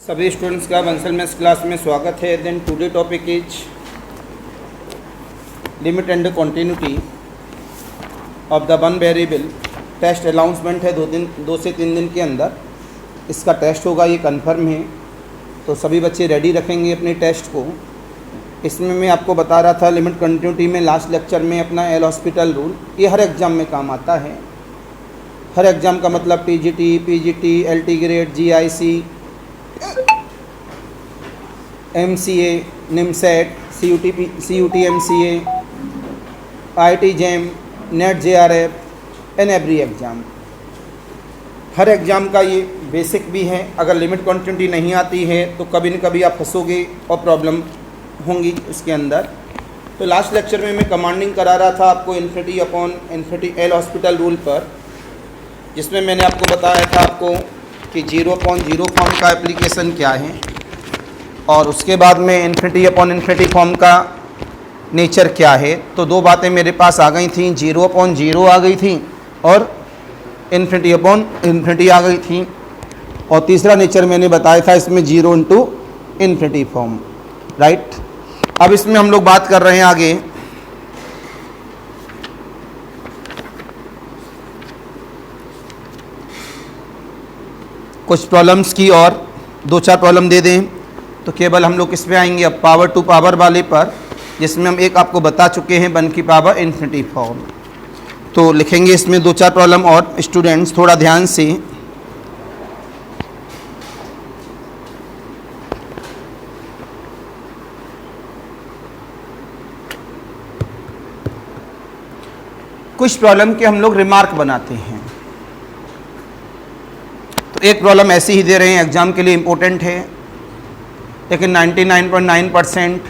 सभी स्टूडेंट्स का Bansal maths class में स्वागत है। Then today topic is limit and continuity of the one variable. Test announcement है 2 से 3 दिन के अंदर इसका टेस्ट होगा, ये कंफर्म है। तो सभी बच्चे रेडी रखेंगे अपने टेस्ट को। इसमें मैं आपको बता रहा था लिमिट कंटिन्यूटी में लास्ट लेक्चर में अपना एल हॉस्पिटल रूल, ये हर एग्ज़ाम में काम आता है। हर एग्ज़ाम का मतलब TGT, PGT, LT grade, GIC, MCA, NIMCET, CUET MCA, IIT JAM, NET JRF and every exam. हर एग्ज़ाम का ये बेसिक भी है। अगर लिमिट कंटिन्यूटी नहीं आती है तो कभी न कभी आप फंसोगे और प्रॉब्लम होंगी उसके अंदर। तो लास्ट लेक्चर में मैं कमांडिंग करा रहा था आपको infinity upon infinity L hospital rule पर, जिसमें मैंने आपको बताया था आपको कि 0/0 फॉर्म का एप्लीकेशन क्या है और उसके बाद में इन्फिनिटी अपॉन इन्फिनिटी फॉर्म का नेचर क्या है। तो दो बातें मेरे पास आ गई थी, 0/0 आ गई थी और इन्फिनिटी अपॉन इन्फिनिटी आ गई थी। और तीसरा नेचर मैंने बताया था इसमें 0 इंटू इन्फिनिटी फॉर्म, राइट। अब इसमें हम लोग बात कर रहे हैं आगे कुछ प्रॉब्लम्स की, और 2-4 प्रॉब्लम दे दें तो केवल हम लोग इस पे आएंगे अब पावर टू पावर वाले पर, जिसमें हम एक आपको बता चुके हैं 1 की पावर इन्फिनिटी फॉर्म। तो लिखेंगे इसमें 2-4 प्रॉब्लम और स्टूडेंट्स थोड़ा ध्यान से। कुछ प्रॉब्लम के हम लोग रिमार्क बनाते हैं। तो एक प्रॉब्लम ऐसी ही दे रहे हैं, एग्जाम के लिए इम्पोर्टेंट है, लेकिन 99.9%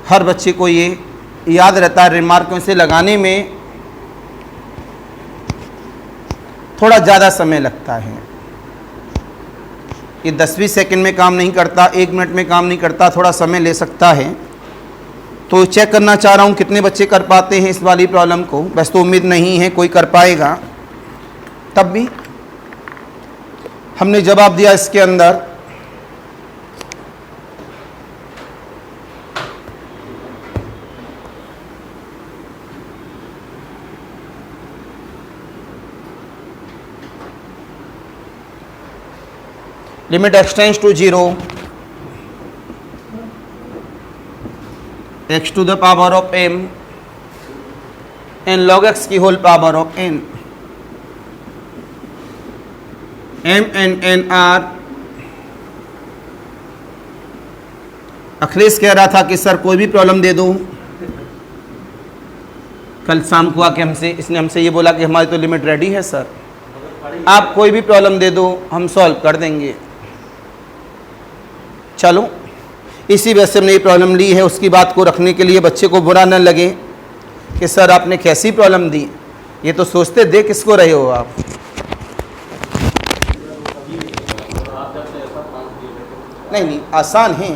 हर बच्चे को ये याद रहता है। रिमार्क से लगाने में थोड़ा ज़्यादा समय लगता है। ये 10-20 सेकंड में काम नहीं करता, 1 मिनट में काम नहीं करता, थोड़ा समय ले सकता है। तो चेक करना चाह रहा हूँ कितने बच्चे कर पाते हैं इस वाली प्रॉब्लम को। बस तो उम्मीद नहीं है कोई कर पाएगा, तब भी हमने जवाब दिया इसके अंदर limit x tends to 0, x to the power of m and log x की whole power of n, m and n r। Akhilesh कह रहा था कि सर कोई भी प्रॉब्लम दे दो। कल शाम को आके इसने हमसे ये बोला कि हमारी तो लिमिट रेडी है सर, आप कोई भी प्रॉब्लम दे दो हम सॉल्व कर देंगे। चलो, इसी वजह से हमने ये प्रॉब्लम ली है। उसकी बात को रखने के लिए बच्चे को बुरा न लगे कि सर आपने कैसी प्रॉब्लम दी, ये तो सोचते दे किसको रहे हो आप। नहीं, आसान है।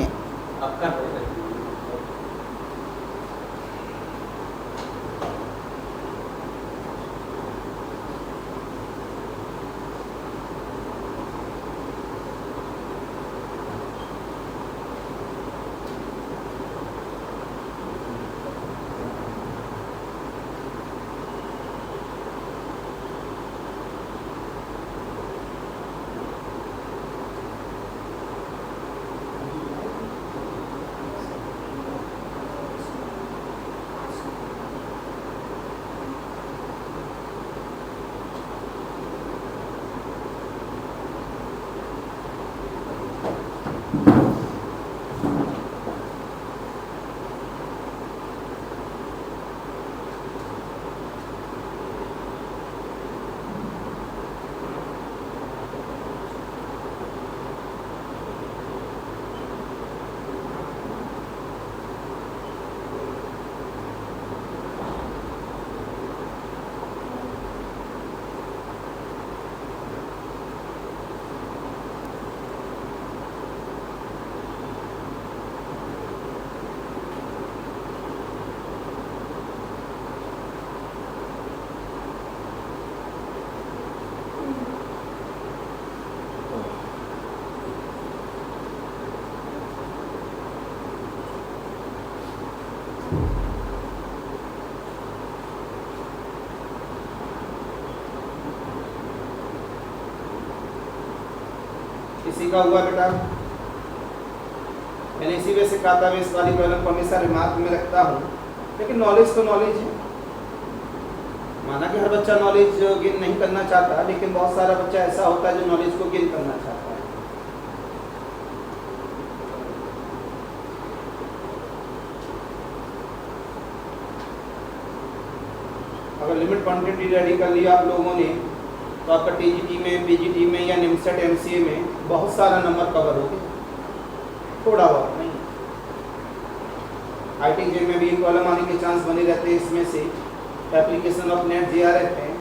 इसी का हुआ बेटा। मैंने इसी वजह से कहा था मैं इस वाली प्रॉब्लम को हमेशा रिमार्क में रखता हूँ, लेकिन नॉलेज तो नॉलेज है। माना कि हर बच्चा नॉलेज गेन नहीं करना चाहता, लेकिन बहुत सारा बच्चा ऐसा होता है जो नॉलेज को गेन करना चाहता है। अगर लिमिट क्वांटिटी रेडी कर लिया आप लोगों ने तो आपका टीजीटी में, पीजीटी में या निमसेट एमसीए में बहुत सारा नंबर कवर हो गया, थोड़ा बहुत नहीं। आईटीजे में भी प्रॉब्लम आने के चांस बने रहते हैं। इसमें से एप्लीकेशन ऑफ नेट जेआरएफ है,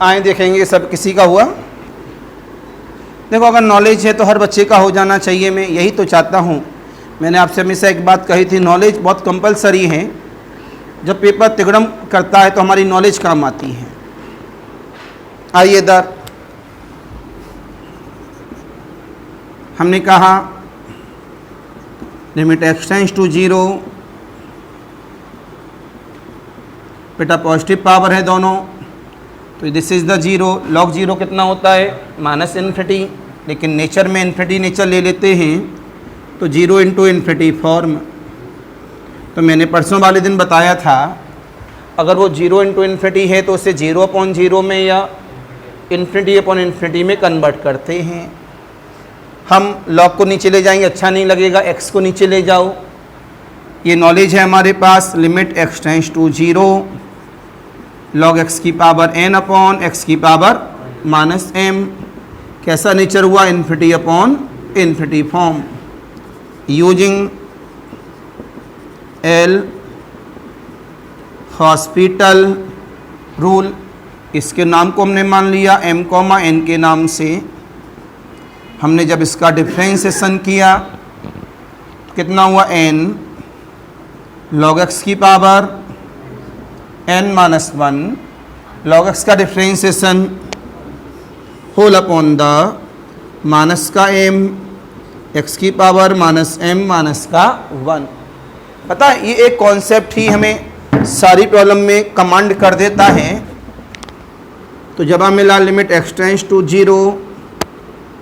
आए देखेंगे सब किसी का हुआ। देखो अगर नॉलेज है तो हर बच्चे का हो जाना चाहिए, मैं यही तो चाहता हूँ। मैंने आपसे हमेशा एक बात कही थी, नॉलेज बहुत कंपलसरी है। जब पेपर तिगड़म करता है तो हमारी नॉलेज काम आती है। आइए इधर हमने कहा लिमिट x टेंड्स टू 0, बेटा पॉजिटिव पावर है दोनों, तो दिस इज़ द 0। log 0 कितना होता है? माइनस इन्फिनिटी, लेकिन नेचर में इन्फिनिटी नेचर ले लेते हैं तो 0 इंटू इन्फिनिटी फॉर्म। तो मैंने परसों वाले दिन बताया था अगर वो 0 इंटू इन्फिनिटी है तो उसे 0 अपॉन 0 में या इन्फिनिटी अपॉन इन्फिनिटी में कन्वर्ट करते हैं। हम log को नीचे ले जाएंगे, अच्छा नहीं लगेगा, x को नीचे ले जाओ। ये नॉलेज है हमारे पास। Limit x tends to 0 log x की पावर n अपॉन x की पावर माइनस m। कैसा नेचर हुआ? Infinity upon infinity form. Using L hospital rule, इसके नाम को हमने मान लिया m, n के नाम से। हमने जब इसका डिफ्रेंसिएशन किया कितना हुआ? n log x की power n minus 1 log x का differentiation whole upon the minus का m x की पावर माइनस m माइनस का 1। पता है ये एक कॉन्सेप्ट ही हमें सारी प्रॉब्लम में कमांड कर देता है। तो जब हमें मिला लिमिट x टेंड्स टू 0,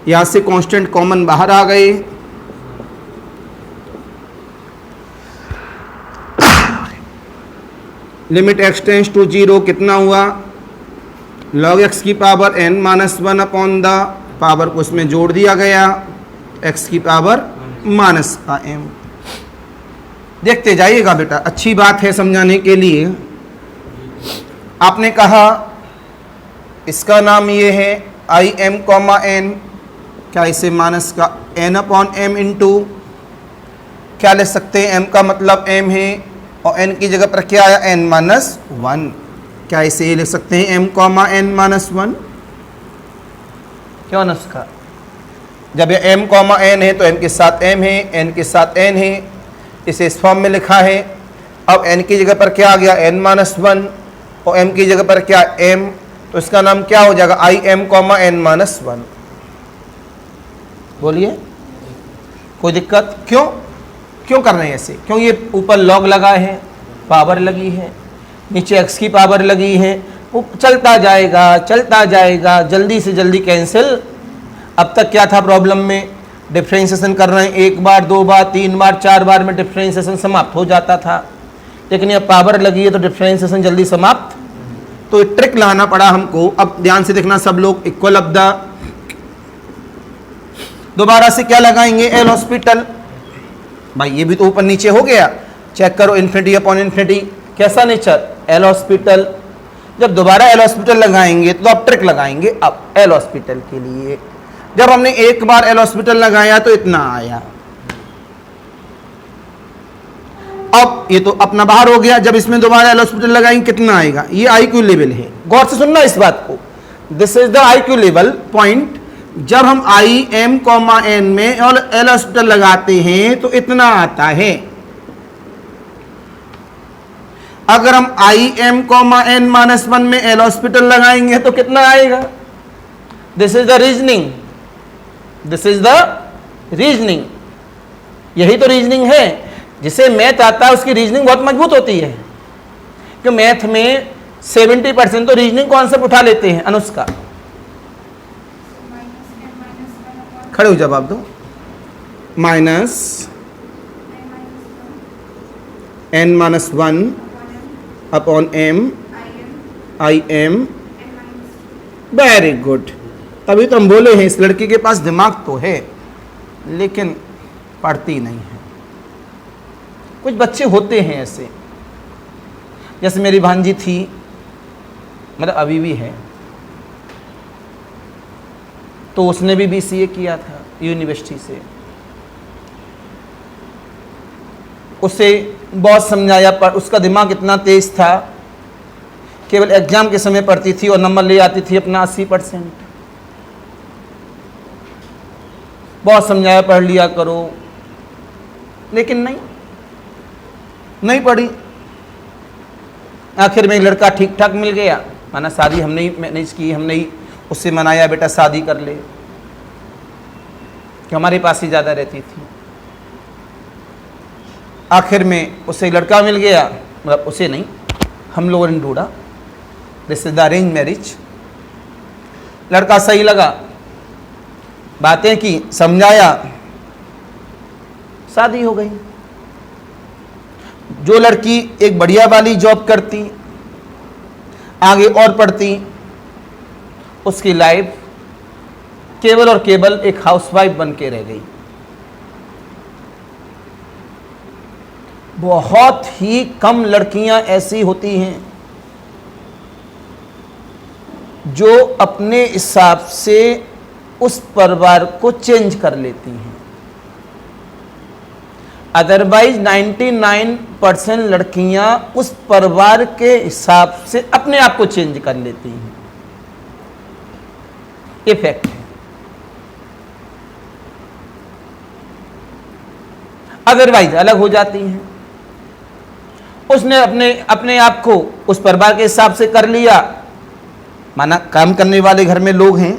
यहाँ से कांस्टेंट कॉमन बाहर आ गए। लिमिट x टेंड्स टू 0 कितना हुआ? log x की power n minus 1 upon the power को इसमें जोड़ दिया गया x की पावर माइनस का m। देखते जाइएगा बेटा, अच्छी बात है समझाने के लिए। आपने कहा इसका नाम ये है i m कॉमा n, क्या इसे माइनस का n अपॉन m इंटू क्या ले सकते हैं? m का मतलब m है और n की जगह पर क्या आया? n minus 1। क्या इसे ले सकते हैं m कॉमा n माइनस 1? क्यों नुस्खा? जब ये m कॉमा n है तो m के साथ m है, n के साथ n है, इसे इस फॉर्म में लिखा है। अब n की जगह पर क्या आ गया? n माइनस 1 और m की जगह पर क्या? m, तो इसका नाम क्या हो जाएगा? i m comma n minus 1। बोलिए कोई दिक्कत? क्यों कर रहे हैं ऐसे? क्यों? ये ऊपर लॉग लगा है, पावर लगी है, नीचे x की पावर लगी है, वो चलता जाएगा, जल्दी से जल्दी कैंसिल। अब तक क्या था प्रॉब्लम में, डिफ्रेंशिएशन कर रहे हैं, 1 बार 2 बार 3 बार 4 बार में डिफ्रेंशिएशन समाप्त हो जाता था, लेकिन अब पावर लगी है तो डिफ्रेंशिएशन जल्दी समाप्त। तो ट्रिक लाना पड़ा हमको। अब ध्यान से देखना सब लोग, इक्वल ऑफ द, दोबारा से क्या लगाएंगे, एल हॉस्पिटल। भाई ये भी तो ऊपर नीचे हो गया, चेक करो, इन्फिनिटी अपॉन इन्फिनिटी, कैसा नेचर, एल हॉस्पिटल। जब दोबारा एल हॉस्पिटल लगाएंगे तो अब ट्रिक लगाएंगे। अब एल हॉस्पिटल के लिए जब हमने एक बार एल हॉस्पिटल लगाया तो इतना आया, अब ये तो अपना बाहर हो गया, जब इसमें दोबारा एल हॉस्पिटल लगाएंगे कितना आएगा, ये आईक्यू लेवल है। गौर से सुनना इस बात को, this is the IQ level point. जब हम आई एम कॉमा एन में और एल हॉस्पिटल लगाते हैं तो इतना आता है। अगर हम I M comma N minus 1 में एल हॉस्पिटल लगाएंगे तो कितना आएगा। This is the reasoning, this is the reasoning. यही तो रीजनिंग है। जिसे मैथ आता है उसकी रीजनिंग बहुत मजबूत होती है, क्योंकि मैथ में 70% तो रीजनिंग कॉन्सेप्ट उठा लेते हैं। अनुष्का खड़े हो जवाब दो। Minus n minus 1 upon m I am. Very good. तभी तो हम बोले हैं इस लड़की के पास दिमाग तो है लेकिन पढ़ती नहीं है। कुछ बच्चे होते हैं ऐसे, जैसे मेरी भांजी थी, मतलब अभी भी है, तो उसने भी BCA किया था यूनिवर्सिटी से। उसे बहुत समझाया पर उसका दिमाग इतना तेज था, केवल एग्जाम के समय पढ़ती थी और नंबर ले आती थी अपना 80%। बहुत समझाया पढ़ लिया करो, लेकिन नहीं पढ़ी। आखिर में एक लड़का ठीक ठाक मिल गया, माना शादी हमने ही मैनेज की, हमने ही उससे मनाया बेटा शादी कर ले, कि हमारे पास ही ज़्यादा रहती थी। आखिर में उसे एक लड़का मिल गया, मतलब उसे नहीं, हम लोगों ने ढूंढा, this is the arrange marriage. लड़का सही लगा, बातें की, समझाया, शादी हो गई। जो लड़की एक बढ़िया वाली जॉब करती, आगे और पढ़ती, उसकी लाइफ केवल और केवल एक हाउसवाइफ बन के रह गई। बहुत ही कम लड़कियां ऐसी होती हैं जो अपने हिसाब से उस परिवार को चेंज कर लेती हैं। अदरवाइज 99% लड़कियां उस परिवार के हिसाब से अपने आप को चेंज कर लेती हैं। ये फैक्ट है। अदरवाइज अलग हो जाती हैं। उसने अपने आप को उस परिवार के हिसाब से कर लिया, माना काम करने वाले घर में लोग हैं,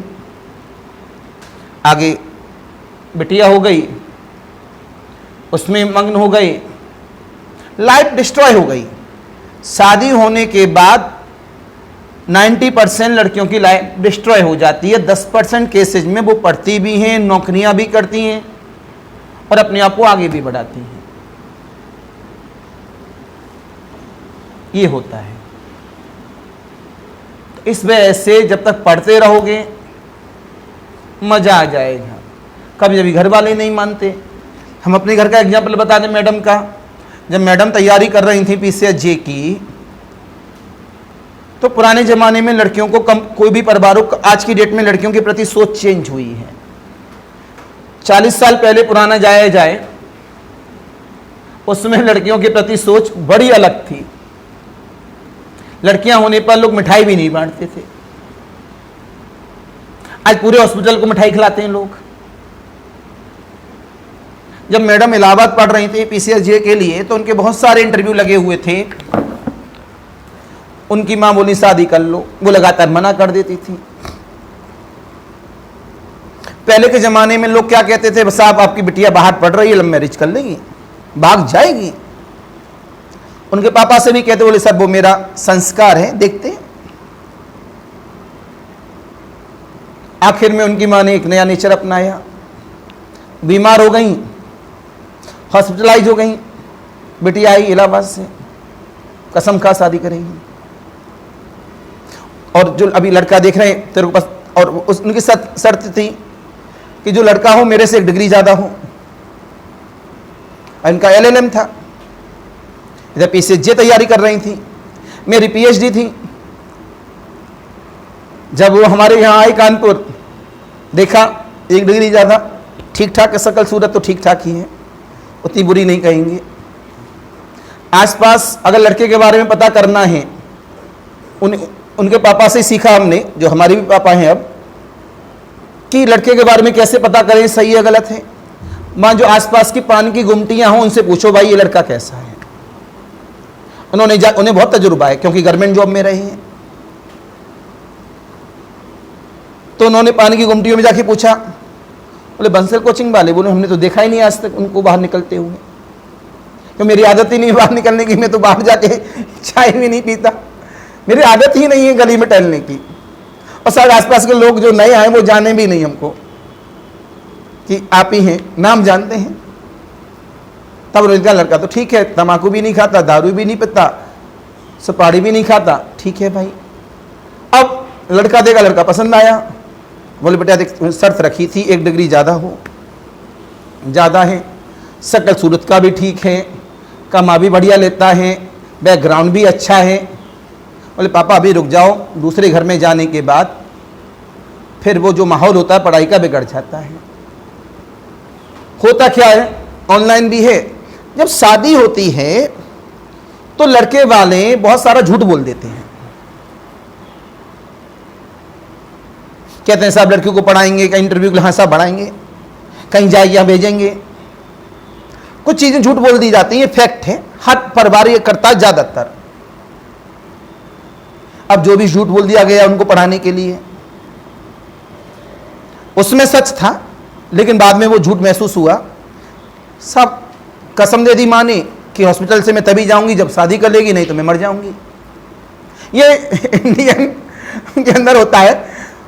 आगे बिटिया हो गई, उसमें मग्न हो गई, लाइफ डिस्ट्रॉय हो गई। शादी होने के बाद 90% लड़कियों की लाइफ डिस्ट्रॉय हो जाती है। 10% केसेज में वो पढ़ती भी हैं, नौकरियां भी करती हैं और अपने आप को आगे भी बढ़ाती हैं। ये होता है। तो इस वजह से जब तक पढ़ते रहोगे मजा आ जाएगा। कभी कभी घर वाले नहीं मानते। हम अपने घर का एग्जाम्पल बता दें मैडम का। जब मैडम तैयारी कर रही थी PCSJ की, तो पुराने ज़माने में लड़कियों को कोई भी परिवारों, आज की डेट में लड़कियों के प्रति सोच चेंज हुई है। 40 साल पहले पुराना जाए उसमें लड़कियों के प्रति सोच बड़ी अलग थी। लड़कियां होने पर लोग मिठाई भी नहीं बांटते थे। आज पूरे हॉस्पिटल को मिठाई खिलाते हैं लोग। जब मैडम इलाहाबाद पढ़ रही थी PCSJ के लिए, तो उनके बहुत सारे इंटरव्यू लगे हुए थे। उनकी मां बोली शादी कर लो, वो लगातार मना कर देती थी। पहले के जमाने में लोग क्या कहते थे, बस आपकी बिटिया बाहर पढ़ रही है, लव मैरिज कर लेगी, भाग जाएगी। उनके पापा से भी कहते, बोले सर वो मेरा संस्कार है, देखते हैं। आखिर में उनकी माँ ने एक नया नेचर अपनाया, बीमार हो गई, हॉस्पिटलाइज हो गई, बेटी आई इलाहाबाद से, कसम खा शादी करेंगी। और जो अभी लड़का देख रहे हैं तेरे को पास, और उनकी शर्त थी कि जो लड़का हो मेरे से 1 डिग्री ज़्यादा हो। इनका LLM था, इधर PCJ तैयारी कर रही थी, मेरी PhD थी। जब वो हमारे यहाँ आई कानपुर, देखा 1 डिग्री ज़्यादा, ठीक ठाक है, शकल सूरत तो ठीक ठाक ही है, उतनी बुरी नहीं कहेंगे। आसपास अगर लड़के के बारे में पता करना है, उनके पापा से सीखा हमने, जो हमारे भी पापा हैं अब, कि लड़के के बारे में कैसे पता करें सही है गलत है। मां जो आसपास की पानी की गुमटियां हों उनसे पूछो भाई ये लड़का कैसा है। उन्हें बहुत तजुर्बा है क्योंकि गवर्नमेंट जॉब में रहे हैं। तो उन्होंने पानी की गुमटियों में जाके पूछा, बोले बंसल कोचिंग वाले, बोले हमने तो देखा ही नहीं आज तक उनको बाहर निकलते हुए, तो मेरी आदत ही नहीं बाहर निकलने की, मैं तो बाहर जाके चाय भी नहीं पीता, मेरी आदत ही नहीं है गली में टहलने की। और शायद आसपास के लोग जो नए आए वो जाने भी नहीं हमको कि आप ही हैं, नाम जानते हैं। तब उनका लड़का तो ठीक है, तम्बाकू भी नहीं खाता, दारू भी नहीं पीता, सुपारी भी नहीं खाता, ठीक है भाई। अब लड़का देखा, लड़का पसंद आया, बोले बेटा देख शर्त रखी थी 1 डिग्री ज़्यादा हो, ज़्यादा है, शक्ल सूरत का भी ठीक है, कमा भी बढ़िया लेता है, बैकग्राउंड भी अच्छा है। बोले पापा अभी रुक जाओ, दूसरे घर में जाने के बाद फिर वो जो माहौल होता है पढ़ाई का बिगड़ जाता है। होता क्या है, ऑनलाइन भी है, जब शादी होती है तो लड़के वाले बहुत सारा झूठ बोल देते हैं। कहते हैं साहब लड़कियों को पढ़ाएंगे, कहीं इंटरव्यू के लिए, हाँ साहब बढ़ाएंगे, कहीं जाएगी यहाँ भेजेंगे, कुछ चीजें झूठ बोल दी जाती हैं। फैक्ट है, हर परिवार ये करता है ज्यादातर। अब जो भी झूठ बोल दिया गया उनको पढ़ाने के लिए, उसमें सच था, लेकिन बाद में वो झूठ महसूस हुआ। सब कसम दे दी माँ ने कि हॉस्पिटल से मैं तभी जाऊंगी जब शादी कर लेगी, नहीं तो मैं मर जाऊंगी। ये इंडियन के अंदर होता है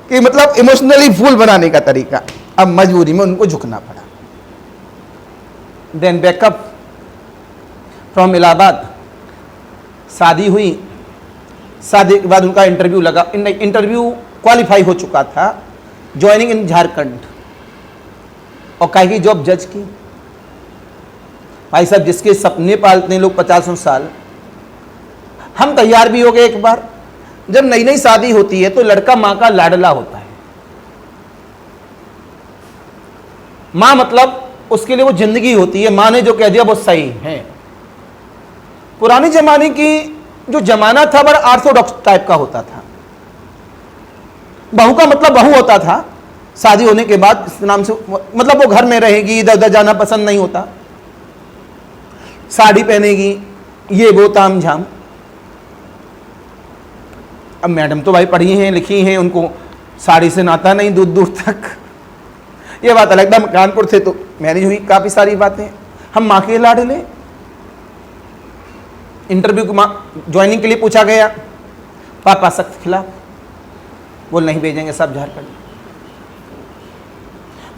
कि मतलब इमोशनली फूल बनाने का तरीका। अब मजबूरी में उनको झुकना पड़ा। देन बैकअप फ्रॉम इलाहाबाद, शादी हुई, शादी के बाद उनका इंटरव्यू लगा, इंटरव्यू क्वालिफाई हो चुका था, ज्वाइनिंग इन झारखंड, और कहीं की जॉब जज की। भाई साहब जिसके सपने पालते हैं लोग 50 साल, हम तैयार भी हो गए। एक बार जब नई नई शादी होती है तो लड़का मां का लाडला होता है। मां मतलब उसके लिए वो जिंदगी होती है, मां ने जो कह दिया वो सही है। पुराने जमाने की जो जमाना था बड़ा ऑर्थोडॉक्स टाइप का होता था। बहू का मतलब बहू होता था, शादी होने के बाद इस नाम से मतलब वो घर में रहेगी, इधर उधर जाना पसंद नहीं होता, साड़ी पहनेगी, ये वो ताम झाम। अब मैडम तो भाई पढ़ी हैं लिखी हैं, उनको साड़ी से नाता नहीं दूर दूर तक। ये बात अलग, एकदम कानपुर थे तो मैनेज हुई काफ़ी सारी बातें। हम माँ के लाडले। इंटरव्यू ज्वाइनिंग के लिए पूछा गया, पापा सख्त खिलाफ, बोल नहीं भेजेंगे सब झारखंड।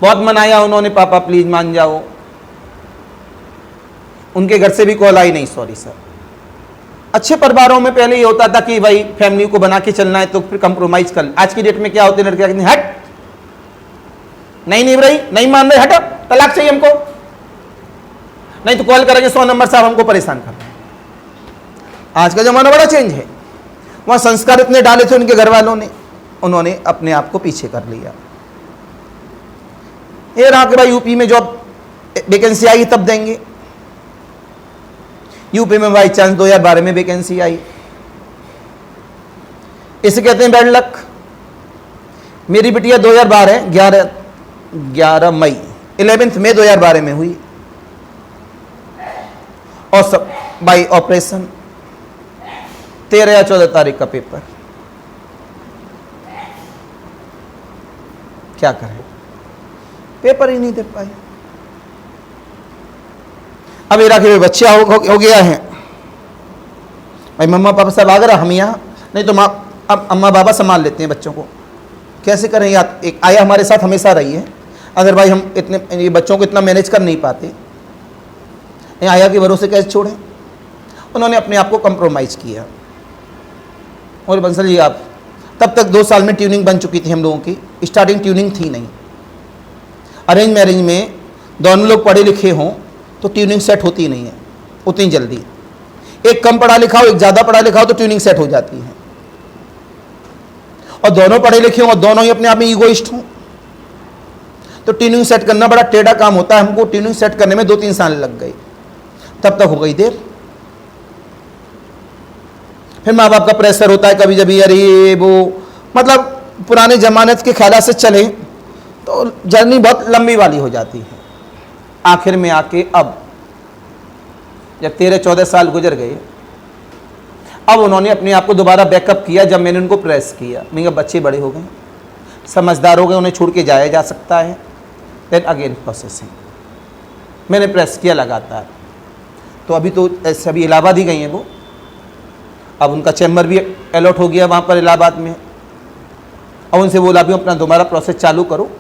बहुत मनाया उन्होंने, पापा प्लीज मान जाओ। उनके घर से भी कॉल आई, नहीं सॉरी सर। अच्छे परिवारों में पहले ये होता था कि भाई फैमिली को बना के चलना है तो फिर कंप्रोमाइज कर। आज की डेट में क्या होते हैं, लड़के कहते हैं हट, नहीं निभ रही, नहीं मान रहे, हटो, तलाक चाहिए हमको, नहीं तो कॉल करेंगे 100 नंबर, साहब हमको परेशान कर रहे हैं। आज का जमाना बड़ा चेंज है। वहां संस्कार इतने डाले थे उनके घर वालों ने, उन्होंने अपने आप को पीछे कर लिया। ये रहा कि भाई यूपी में जॉब वैकेंसी आई तब देंगे। यूपी में बाई चांस 2012 में वैकेंसी आई, इसे कहते हैं बैड लक। मेरी बिटिया 2012 11 मई 11 मई 2012 में हुई, और सब बाई ऑपरेशन 13 या 14 तारीख का पेपर। क्या करें, पेपर ही नहीं दे पाए। अब मेरा कि बच्चा हो गया है, भाई मम्मा पापा सब आ गए, हम यहाँ नहीं तो माँ अब अम्मा बाबा संभाल लेते हैं बच्चों को। कैसे करें? या एक आया हमारे साथ हमेशा रही है, अगर भाई हम इतने ये बच्चों को इतना मैनेज कर नहीं पाते, ये आया के भरोसे कैसे छोड़ें? उन्होंने अपने आप को कंप्रोमाइज़ किया। और बंसल जी आप, तब तक 2 साल में ट्यूनिंग बन चुकी थी हम लोगों की, स्टार्टिंग ट्यूनिंग थी नहीं। अरेंज मैरिज में दोनों लोग पढ़े लिखे हों तो ट्यूनिंग सेट होती नहीं है उतनी जल्दी। एक कम पढ़ा लिखा हो, एक ज़्यादा पढ़ा लिखा हो तो ट्यूनिंग सेट हो जाती है। और दोनों पढ़े लिखे हों और दोनों ही अपने आप में ईगोइस्ट हों तो ट्यूनिंग सेट करना बड़ा टेढ़ा काम होता है। हमको ट्यूनिंग सेट करने में 2-3 साल लग गए, तब तक हो गई देर। फिर माँ बाप का प्रेशर होता है कभी कभी, अरे वो मतलब पुराने जमाने के ख्याल से चले तो जर्नी बहुत लंबी वाली हो जाती है। आखिर में आके अब जब 13-14 साल गुजर गए, अब उन्होंने अपने आप को दोबारा बैकअप किया। जब मैंने उनको प्रेस किया, मैंने कहा बच्चे बड़े हो गए, समझदार हो गए, उन्हें छोड़ के जाया जा सकता है, देन अगेन प्रोसेसिंग। मैंने प्रेस किया लगातार। तो अभी तो सभी इलाहाबाद ही गई हैं वो, अब उनका चैम्बर भी अलॉट हो गया वहाँ पर इलाहाबाद में। अब उनसे बोला भी अपना दोबारा प्रोसेस चालू करो,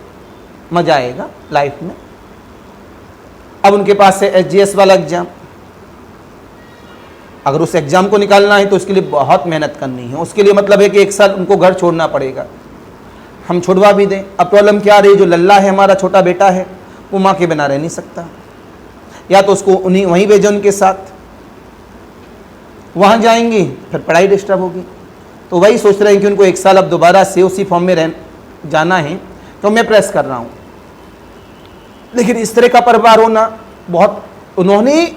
मज़ा आएगा लाइफ में। अब उनके पास है SGS वाला एग्ज़ाम। अगर उस एग्ज़ाम को निकालना है तो उसके लिए बहुत मेहनत करनी है। उसके लिए मतलब है कि 1 साल उनको घर छोड़ना पड़ेगा। हम छुड़वा भी दें, अब प्रॉब्लम क्या आ रही है, जो लल्ला है हमारा छोटा बेटा है वो माँ के बिना रह नहीं सकता। या तो उसको उन्हीं वहीं भेजो उनके साथ, वहाँ जाएंगी फिर पढ़ाई डिस्टर्ब होगी। तो वही सोच रहे हैं कि उनको 1 साल अब दोबारा से उसी फॉर्म में जाना है, तो मैं प्रेस कर रहा हूँ। लेकिन इस तरह का परिवार होना बहुत, उन्होंने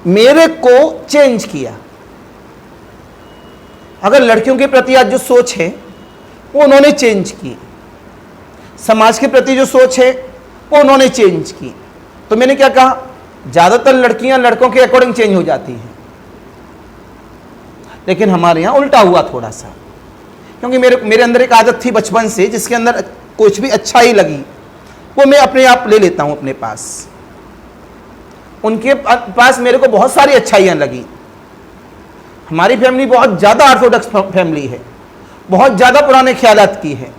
मेरे को चेंज किया। अगर लड़कियों के प्रति आज जो सोच है वो उन्होंने चेंज की, समाज के प्रति जो सोच है वो उन्होंने चेंज की। तो मैंने क्या कहा, ज़्यादातर लड़कियां लड़कों के अकॉर्डिंग चेंज हो जाती हैं, लेकिन हमारे यहाँ उल्टा हुआ थोड़ा सा। क्योंकि मेरे अंदर एक आदत थी बचपन से, जिसके अंदर कुछ भी अच्छा ही लगी वो मैं अपने आप ले लेता हूँ अपने पास। उनके पास मेरे को बहुत सारी अच्छाइयाँ लगी। हमारी फैमिली बहुत ज़्यादा ऑर्थोडॉक्स फैमिली है, बहुत ज़्यादा पुराने ख्यालात की है।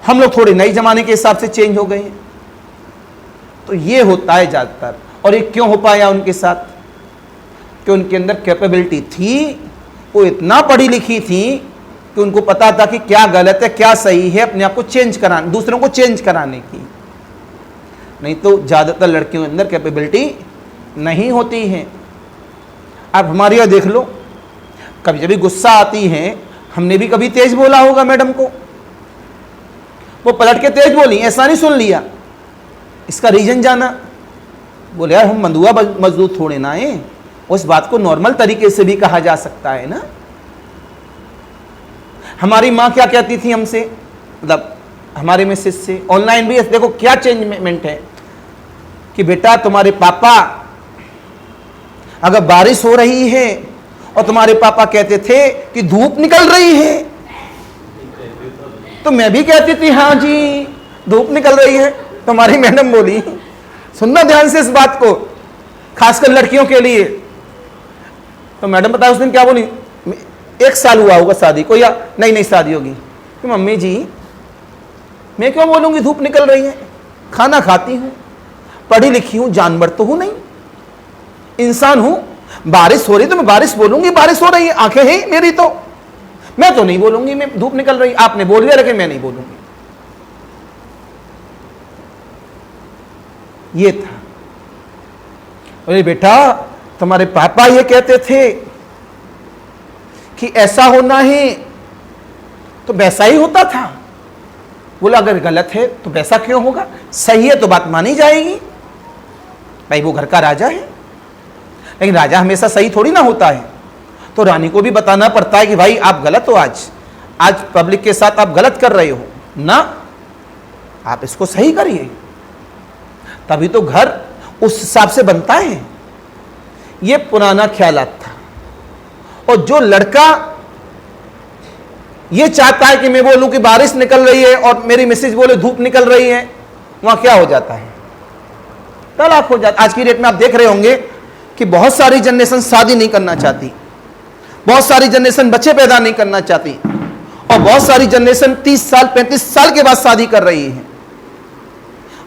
हम लोग थोड़े नए ज़माने के हिसाब से चेंज हो गए हैं। तो ये होता है ज़्यादातर। और ये क्यों हो पाया उनके साथ? कि उनके अंदर कैपेबिलिटी थी, वो इतना पढ़ी लिखी थी कि उनको पता था कि क्या गलत है क्या सही है, अपने आप को चेंज कराने, दूसरों को चेंज कराने की। नहीं तो ज़्यादातर लड़कियों के अंदर कैपेबिलिटी नहीं होती है। आप हमारे यहाँ देख लो, कभी कभी गुस्सा आती है, हमने भी कभी तेज बोला होगा मैडम को, वो पलट के तेज बोली, ऐसा नहीं सुन लिया, इसका रीजन जाना। बोले यार हम मंदुआ मजदूर थोड़े ना है, उस बात को नॉर्मल तरीके से भी कहा जा सकता है ना। हमारी माँ क्या कहती थी हमसे, मतलब हमारे मिसेस से, ऑनलाइन भी देखो क्या चेंजमेंट है कि बेटा तुम्हारे पापा, अगर बारिश हो रही है और तुम्हारे पापा कहते थे कि धूप निकल रही है, तो मैं भी कहती थी हाँ जी धूप निकल रही है। तुम्हारी मैडम बोली, सुनना ध्यान से इस बात को, खासकर लड़कियों के लिए। तो मैडम बताया उस दिन क्या बोली, 1 साल हुआ होगा शादी को, या नई शादी होगी, कि मम्मी जी मैं क्यों बोलूंगी धूप निकल रही है, खाना खाती हूं, पढ़ी लिखी हूं, जानवर तो हूं नहीं, इंसान हूं। बारिश हो रही तो मैं बारिश बोलूंगी, बारिश हो रही है, आंखें हैं मेरी, तो मैं तो नहीं बोलूंगी मैं धूप निकल रही। आपने बोल दिया लेकिन मैं नहीं बोलूंगी। ये था। अरे बेटा तुम्हारे पापा ये कहते थे कि ऐसा होना है तो वैसा ही होता था। बोला अगर गलत है तो वैसा क्यों होगा, सही है तो बात मानी जाएगी। भाई वो घर का राजा है, लेकिन राजा हमेशा सही थोड़ी ना होता है। तो रानी को भी बताना पड़ता है कि भाई आप गलत हो, आज पब्लिक के साथ आप गलत कर रहे हो ना, आप इसको सही करिए, तभी तो घर उस हिसाब से बनता है। ये पुराना ख्यालात था। और जो लड़का ये चाहता है कि मैं बोलूं कि बारिश निकल रही है और मेरी मिसेज बोले धूप निकल रही है, वहां क्या हो जाता है, तलाक हो जाता। आज की डेट में आप देख रहे होंगे कि बहुत सारी जनरेशन शादी नहीं करना चाहती, बहुत सारी जनरेशन बच्चे पैदा नहीं करना चाहती, और बहुत सारी जनरेशन 30 साल 35 साल के बाद शादी कर रही है।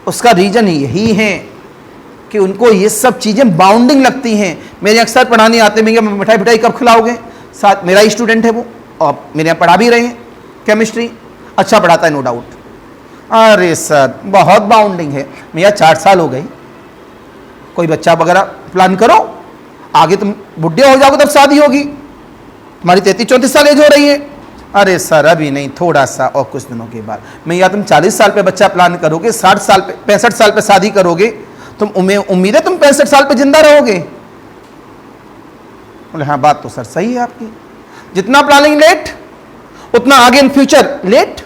उसका रीजन यही है कि उनको ये सब चीजें बाउंडिंग लगती हैं। मेरे अक्सर पढ़ाने आते हैं, मिठाई मिठाई कब खिलाओगे, साथ मेरा ही स्टूडेंट है वो, और मेरे यहाँ पढ़ा भी रहे हैं केमिस्ट्री, अच्छा पढ़ाता है नो डाउट। अरे सर बहुत बाउंडिंग है, भैया 4 साल हो गई, कोई बच्चा वगैरह प्लान करो, आगे तुम बुढ़े हो जाओगे तब शादी होगी, तुम्हारी 33-34 साल एज हो रही है। अरे सर अभी नहीं, थोड़ा सा और कुछ दिनों के बाद। मैं या तुम 40 साल पे बच्चा प्लान करोगे, 60 साल पे 65 साल पे शादी करोगे, तुम उम्मीद है तुम 65 साल पे जिंदा रहोगे? बोले हाँ बात तो सर सही है आपकी, जितना प्लानिंग लेट उतना आगे इन फ्यूचर लेट।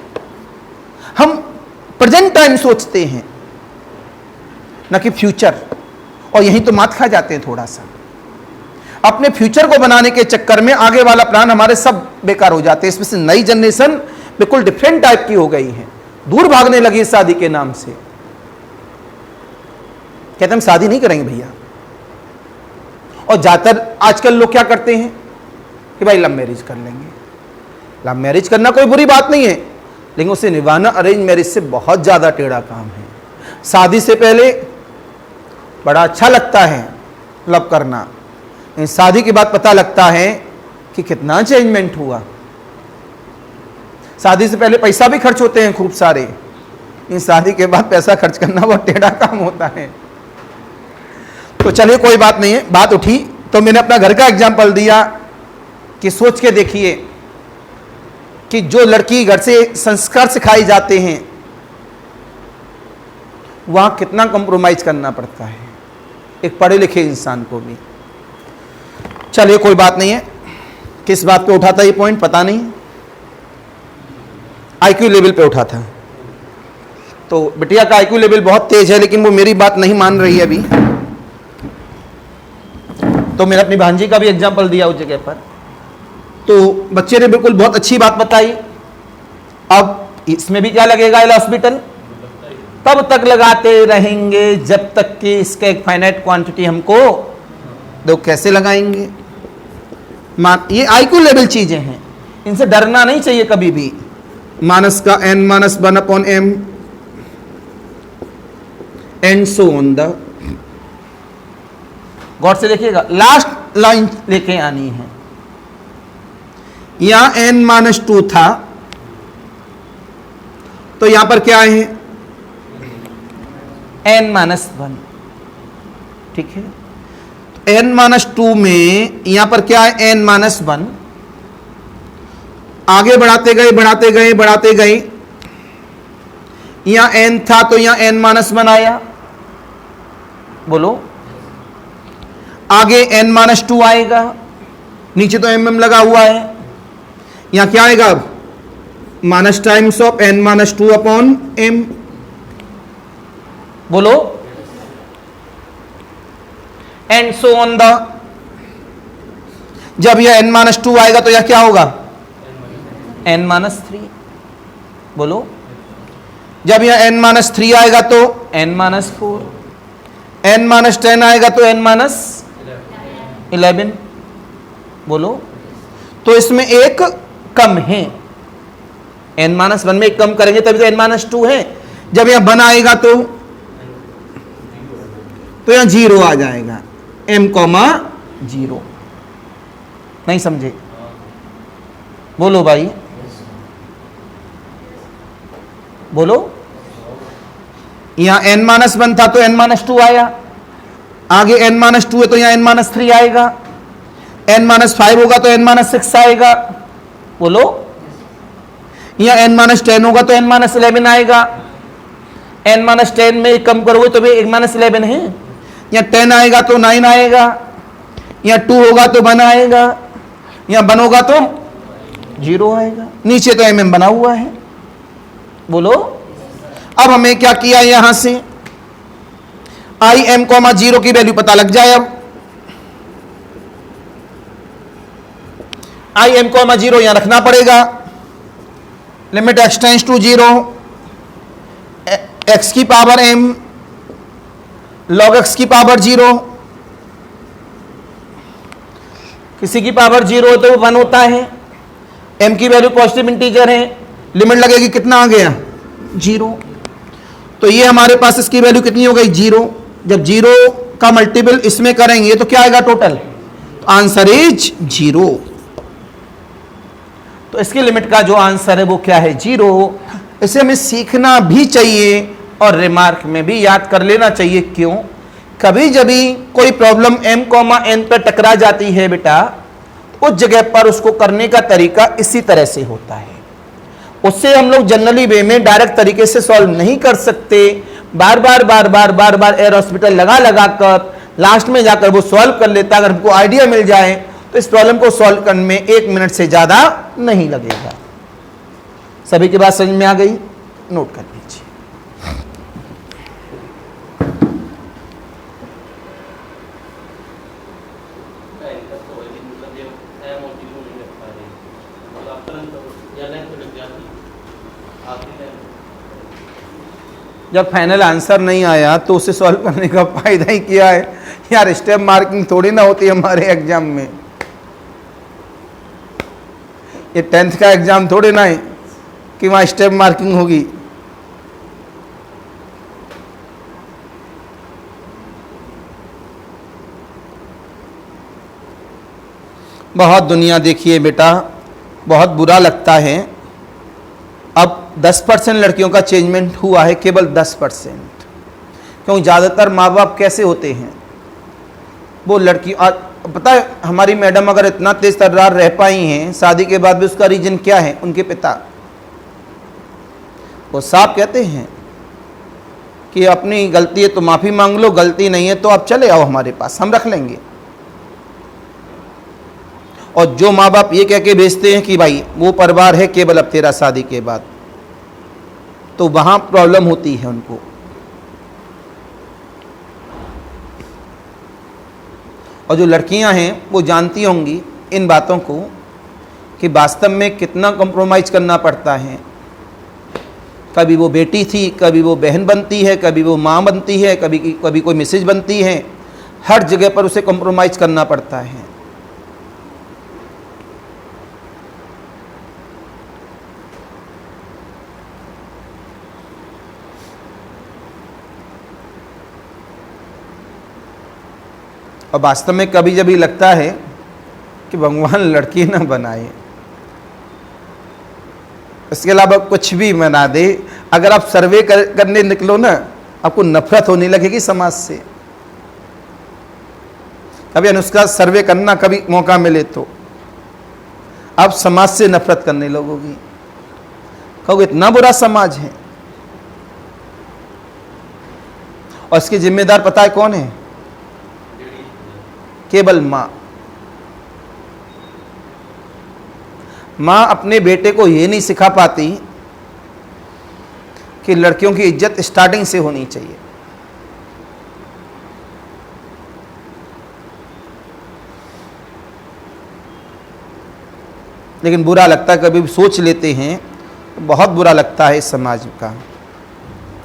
हम प्रेजेंट टाइम सोचते हैं ना कि फ्यूचर, और यही तो मात खा जाते हैं थोड़ा सा। अपने फ्यूचर को बनाने के चक्कर में आगे वाला प्लान हमारे सब बेकार हो जाते हैं। इसमें से नई जनरेशन बिल्कुल डिफरेंट टाइप की हो गई है, दूर भागने लगी शादी के नाम से। कहते हम शादी नहीं करेंगे भैया। और ज्यादातर आजकल लोग क्या करते हैं कि भाई लव मैरिज कर लेंगे। लव मैरिज करना कोई बुरी बात नहीं है, लेकिन उसे निभाना अरेंज मैरिज से बहुत ज्यादा टेढ़ा काम है। शादी से पहले बड़ा अच्छा लगता है लव करना, शादी के बाद पता लगता है कि कितना चेंजमेंट हुआ। शादी से पहले पैसा भी खर्च होते हैं खूब सारे, इन शादी के बाद पैसा खर्च करना बहुत टेढ़ा काम होता है। तो चलिए कोई बात नहीं है, बात उठी तो मैंने अपना घर का एग्जाम्पल दिया कि सोच के देखिए कि जो लड़की घर से संस्कार सिखाए जाते हैं वहां कितना कंप्रोमाइज करना पड़ता है एक पढ़े लिखे इंसान को भी। चलिए कोई बात नहीं है, किस बात पे उठा था ये पॉइंट पता नहीं, आईक्यू लेवल पे उठा था। तो बिटिया का आईक्यू लेवल बहुत तेज है, लेकिन वो मेरी बात नहीं मान रही है अभी। तो मैंने अपनी भांजी का भी एग्जाम्पल दिया उस जगह पर, तो बच्चे ने बिल्कुल बहुत अच्छी बात बताई। अब इसमें भी क्या लगेगा एल हॉस्पिटल, तब तक लगाते रहेंगे जब तक कि इसका एक फाइनाइट क्वांटिटी हमको दो। कैसे लगाएंगे? ये आईक्यू लेवल चीजें हैं, इनसे डरना नहीं चाहिए कभी भी। मानस का n-1/m and so on the. गौर से देखिएगा, लास्ट लाइन लेके आनी है। यहां n-2 था, तो यहां पर क्या है n-1, ठीक है। n-2 में यहां पर क्या है n-1, आगे बढ़ाते गए बढ़ाते गए बढ़ाते गए, यहां n था तो यहां n-1 आया, बोलो। आगे n-2 आएगा, नीचे तो mm लगा हुआ है, यहां क्या आएगा अब minus times of n-2 upon m, बोलो। And so on the. जब यह n-2 आएगा तो यह क्या होगा n-3, बोलो। जब यह n-3 आएगा तो n-4, n-10 आएगा तो n-11, बोलो। तो इसमें एक कम है, n-1 में एक कम करेंगे तभी तो n-2 है। जब यह 1 आएगा तो यहां 0 आ जाएगा, m,0। नहीं समझे? बोलो भाई, बोलो। यहां n-1 था तो n-2 आया, आगे n-2 है तो यहां n-3 आएगा, n-5 होगा तो n-6 आएगा, बोलो। यहां n-10 होगा तो n-11 आएगा, n-10 में कम करोगे तो भी 11 है। यहां 10 आएगा तो 9 आएगा, यहां 2 होगा तो 1 आएगा, यहां 1 होगा तो 0 आएगा। नीचे तो mm बना हुआ है, बोलो। अब हमें क्या किया, यहां से im,0 की वैल्यू पता लग जाए। अब im,0 यहां रखना पड़ेगा। Limit x tends to 0, x की पावर m log x की पावर 0, किसी की पावर 0 तो 1 होता है, m की वैल्यू पॉजिटिव इंटीजर है, लिमिट लगेगी कितना आ गया 0। तो ये हमारे पास इसकी वैल्यू कितनी हो गई 0। जब 0 का मल्टीपल इसमें करेंगे तो क्या आएगा टोटल, तो आंसर इज 0। तो इसकी लिमिट का जो आंसर है वो क्या है 0। इसे हमें सीखना भी चाहिए और रिमार्क में भी याद कर लेना चाहिए। क्यों, कभी जब भी कोई प्रॉब्लम m, n पर टकरा जाती है बेटा, उस जगह पर उसको करने का तरीका इसी तरह से होता है। उससे हम लोग जनरली वे में डायरेक्ट तरीके से सॉल्व नहीं कर सकते, बार बार एयर हॉस्पिटल लगा कर लास्ट में जाकर वो सॉल्व कर लेता। अगर हमको आइडिया मिल जाए तो इस प्रॉब्लम को सॉल्व करने में 1 मिनट से ज्यादा नहीं लगेगा। सभी की बात समझ में आ गई, नोट कर लीजिए। जब फाइनल आंसर नहीं आया तो उसे सॉल्व करने का फायदा ही क्या है यार। स्टेप मार्किंग थोड़ी ना होती है हमारे एग्जाम में, ये 10th का एग्जाम थोड़ी ना है कि वहां स्टेप मार्किंग होगी। बहुत दुनिया देखिए बेटा, बहुत बुरा लगता है। अब 10% लड़कियों का चेंजमेंट हुआ है, केवल 10%। क्योंकि ज़्यादातर माँ बाप कैसे होते हैं, वो लड़की पता है हमारी मैडम अगर इतना तेज तर्रार रह पाई हैं शादी के बाद भी, उसका रीजन क्या है, उनके पिता। वो साफ कहते हैं कि अपनी गलती है तो माफ़ी मांग लो, गलती नहीं है तो आप चले आओ हमारे पास, हम रख लेंगे। और जो माँ बाप ये कह के भेजते हैं कि भाई वो परिवार है केवल अब तेरा शादी के बाद, तो वहां प्रॉब्लम होती है उनको। और जो लड़कियां हैं वो जानती होंगी इन बातों को कि वास्तव में कितना कॉम्प्रोमाइज़ करना पड़ता है। कभी वो बेटी थी, कभी वो बहन बनती है, कभी वो माँ बनती है, कभी कोई मिसेज बनती है। हर जगह पर उसे कॉम्प्रोमाइज़ करना पड़ता है। और वास्तव में कभी जब लगता है कि भगवान लड़की ना बनाए, इसके अलावा कुछ भी बना दे। अगर आप सर्वे करने निकलो ना, आपको नफरत होने लगेगी समाज से। कभी अनुष्का सर्वे करना, कभी मौका मिले तो आप समाज से नफरत करने लगोगी, कहोगे इतना बुरा समाज है। और इसके जिम्मेदार पता है कौन है, केवल माँ। माँ अपने बेटे को ये नहीं सिखा पाती कि लड़कियों की इज्जत स्टार्टिंग से होनी चाहिए। लेकिन बुरा लगता है, कभी सोच लेते हैं तो बहुत बुरा लगता है इस समाज का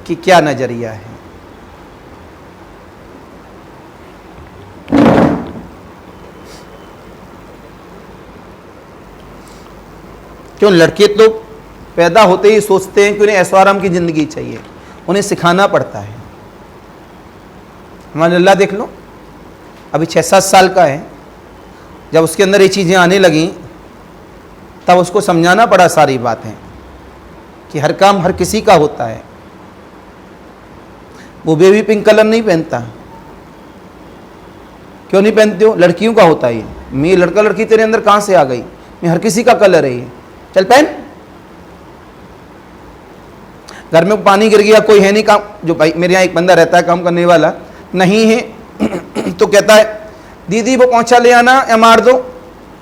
कि क्या नजरिया है। क्यों, लड़के तो पैदा होते ही सोचते हैं कि उन्हें ऐशो आराम की ज़िंदगी चाहिए, उन्हें सिखाना पड़ता है। हमारा अल्लाह देख लो, अभी 6-7 साल का है, जब उसके अंदर ये चीज़ें आने लगीं तब उसको समझाना पड़ा सारी बातें कि हर काम हर किसी का होता है। वो बेबी पिंक कलर नहीं पहनता, क्यों नहीं पहनते हो, लड़कियों का होता है ये। मैं लड़का लड़की तेरे अंदर कहाँ से आ गई, मैं हर किसी का कलर है ये, चल पहन। घर में पानी गिर गया, कोई है नहीं काम, जो भाई मेरे यहाँ एक बंदा रहता है काम करने वाला, नहीं है तो कहता है दीदी वो पोंछा ले आना या मार दो।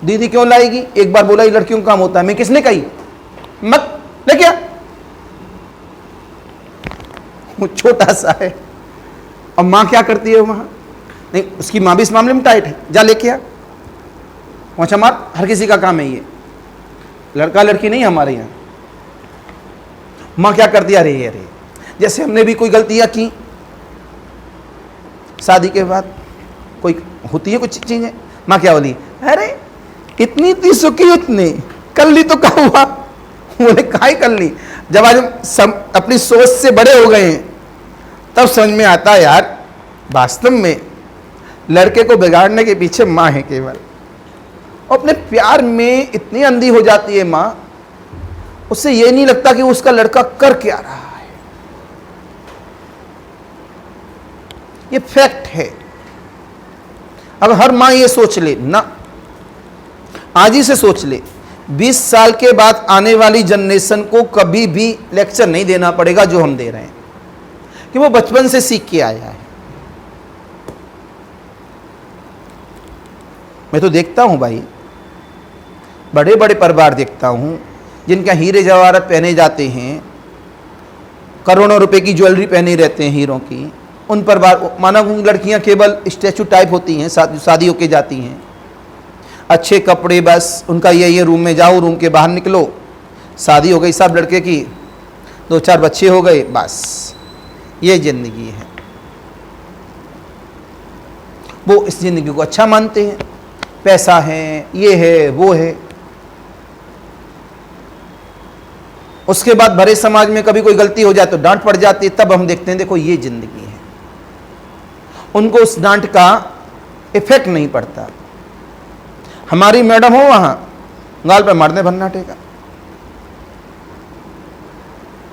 दीदी क्यों लाएगी, एक बार बोला ये लड़कियों का काम होता है, मैं किसने कही, मत ले क्या। वो छोटा सा है, और माँ क्या करती है वहां, नहीं उसकी माँ भी इस मामले में टाइट है, जा लेके आ पोंछा मार, हर किसी का काम है ये, लड़का लड़की नहीं हमारे यहाँ। माँ क्या करती है, अरे अरे जैसे हमने भी कोई गलतियाँ की शादी के बाद, कोई होती है कुछ चीज़ें, माँ क्या बोली, अरे इतनी सुखी उतनी कर ली तो क्या हुआ, बोले काहे कर ली। जब आज हम अपनी सोच से बड़े हो गए हैं तब समझ में आता है यार वास्तव में लड़के को बिगाड़ने के पीछे माँ है केवल। और अपने प्यार में इतनी अंधी हो जाती है माँ, उससे ये नहीं लगता कि उसका लड़का कर क्या रहा है। ये फैक्ट है। अगर हर माँ ये सोच ले ना, आज ही से सोच ले, 20 साल के बाद आने वाली जनरेशन को कभी भी लेक्चर नहीं देना पड़ेगा जो हम दे रहे हैं, कि वो बचपन से सीख के आया है। मैं तो देखता हूं भाई, बड़े बड़े परिवार देखता हूं जिनका हीरे जवाहरात पहने जाते हैं, करोड़ों रुपए की ज्वेलरी पहने रहते हैं हीरों की। उन परिवार माना उन लड़कियां केवल स्टैचू टाइप होती हैं, शादी होके जाती हैं, अच्छे कपड़े, बस उनका ये रूम में जाओ, रूम के बाहर निकलो, शादी हो गई सब लड़के की, 2-4 बच्चे हो गए, बस ये जिंदगी है। वो इस जिंदगी को अच्छा मानते हैं, पैसा है, ये है, वो है। उसके बाद भरे समाज में कभी कोई गलती हो जाए तो डांट पड़ जाती है, तब हम देखते हैं देखो ये जिंदगी है। उनको उस डांट का इफेक्ट नहीं पड़ता। हमारी मैडम हो वहां गाल पे मारने भन्नाटे का,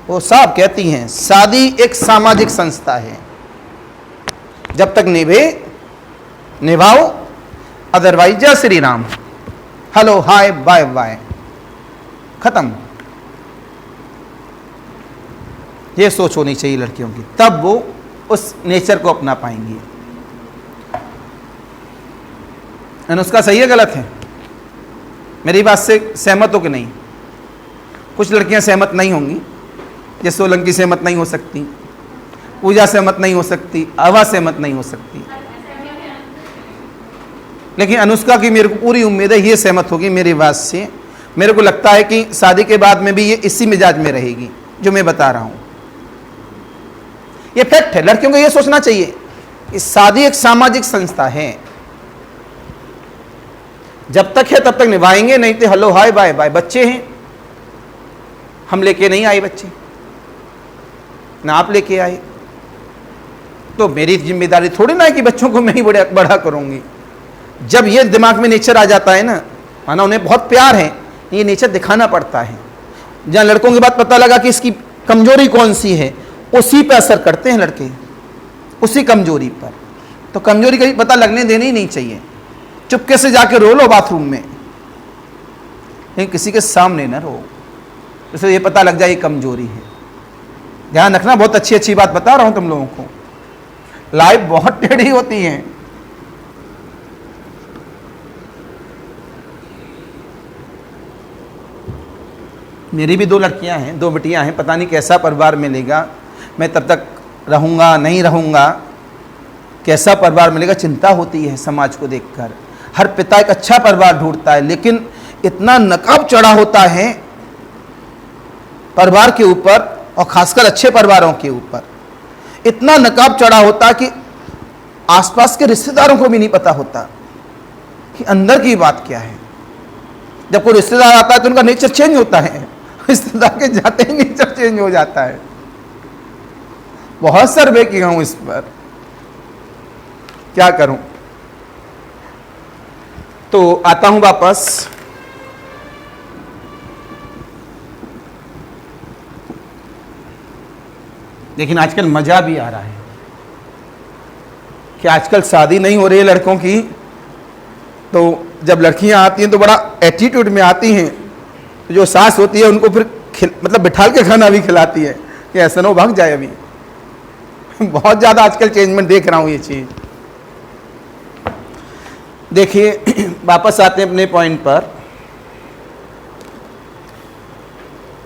वो साहब कहती हैं शादी एक सामाजिक संस्था है, जब तक निभाओ, अदरवाइज जय Shri Ram, hello hi bye bye, खत्म। ये सोच होनी चाहिए लड़कियों की, तब वो उस नेचर को अपना पाएंगी। अनुष्का सही है गलत है? मेरी बात से सहमत हो कि नहीं? कुछ लड़कियां सहमत नहीं होंगी, जैसे सोलंकी सहमत नहीं हो सकती, पूजा सहमत नहीं हो सकती, आवा सहमत नहीं हो सकती, लेकिन अनुष्का की मेरे को पूरी उम्मीद है ये सहमत होगी मेरी बात से। मेरे को लगता है कि शादी के बाद में भी ये इसी मिजाज में रहेगी जो मैं बता रहा हूं। ये फैक्ट है। लड़कियों को ये सोचना चाहिए कि शादी एक सामाजिक संस्था है, जब तक है तब तक निभाएंगे, नहीं तो हेलो हाय बाय बाय। बच्चे हैं, हम लेके नहीं आए बच्चे, ना आप लेके आए, तो मेरी जिम्मेदारी थोड़ी ना है कि बच्चों को मैं ही बड़ा करूंगी। जब ये दिमाग में नेचर आ जाता है ना, माना उन्हें बहुत प्यार है, ये नेचर दिखाना पड़ता है। जहां लड़कों की बात पता लगा कि इसकी कमजोरी कौन सी है, उसी पर असर करते हैं लड़के, उसी कमजोरी पर। तो कमजोरी कहीं पता लगने देनी ही नहीं चाहिए। चुपके से जाके रो लो बाथरूम में, लेकिन किसी के सामने ना रो, जैसे ये पता लग जाए ये कमजोरी है। ध्यान रखना, बहुत अच्छी अच्छी बात बता रहा हूं तुम लोगों को। लाइफ बहुत टेढ़ी होती है। मेरी भी 2 लड़कियां हैं, 2 बेटियां हैं, पता नहीं कैसा परिवार मिलेगा, मैं तब तक रहूंगा नहीं रहूंगा, कैसा परिवार मिलेगा, चिंता होती है समाज को देखकर। हर पिता एक अच्छा परिवार ढूंढता है, लेकिन इतना नकाब चढ़ा होता है परिवार के ऊपर, और खासकर अच्छे परिवारों के ऊपर इतना नकाब चढ़ा होता कि आसपास के रिश्तेदारों को भी नहीं पता होता कि अंदर की बात क्या है। जब कोई रिश्तेदार आता है तो उनका नेचर चेंज होता है, रिश्तेदार के जाते ही नेचर चेंज हो जाता है। बहुत सर्वे किया हूं इस पर, क्या करूं। तो आता हूं वापस। लेकिन आजकल मजा भी आ रहा है कि आजकल शादी नहीं हो रही है लड़कों की, तो जब लड़कियां आती हैं तो बड़ा एटीट्यूड में आती हैं। तो जो सास होती है उनको फिर मतलब बिठाल के खाना भी खिलाती है कि ऐसा ना हो भाग जाए। अभी बहुत ज़्यादा आजकल चेंजमेंट देख रहा हूँ ये चीज़। देखिए वापस आते हैं अपने पॉइंट पर।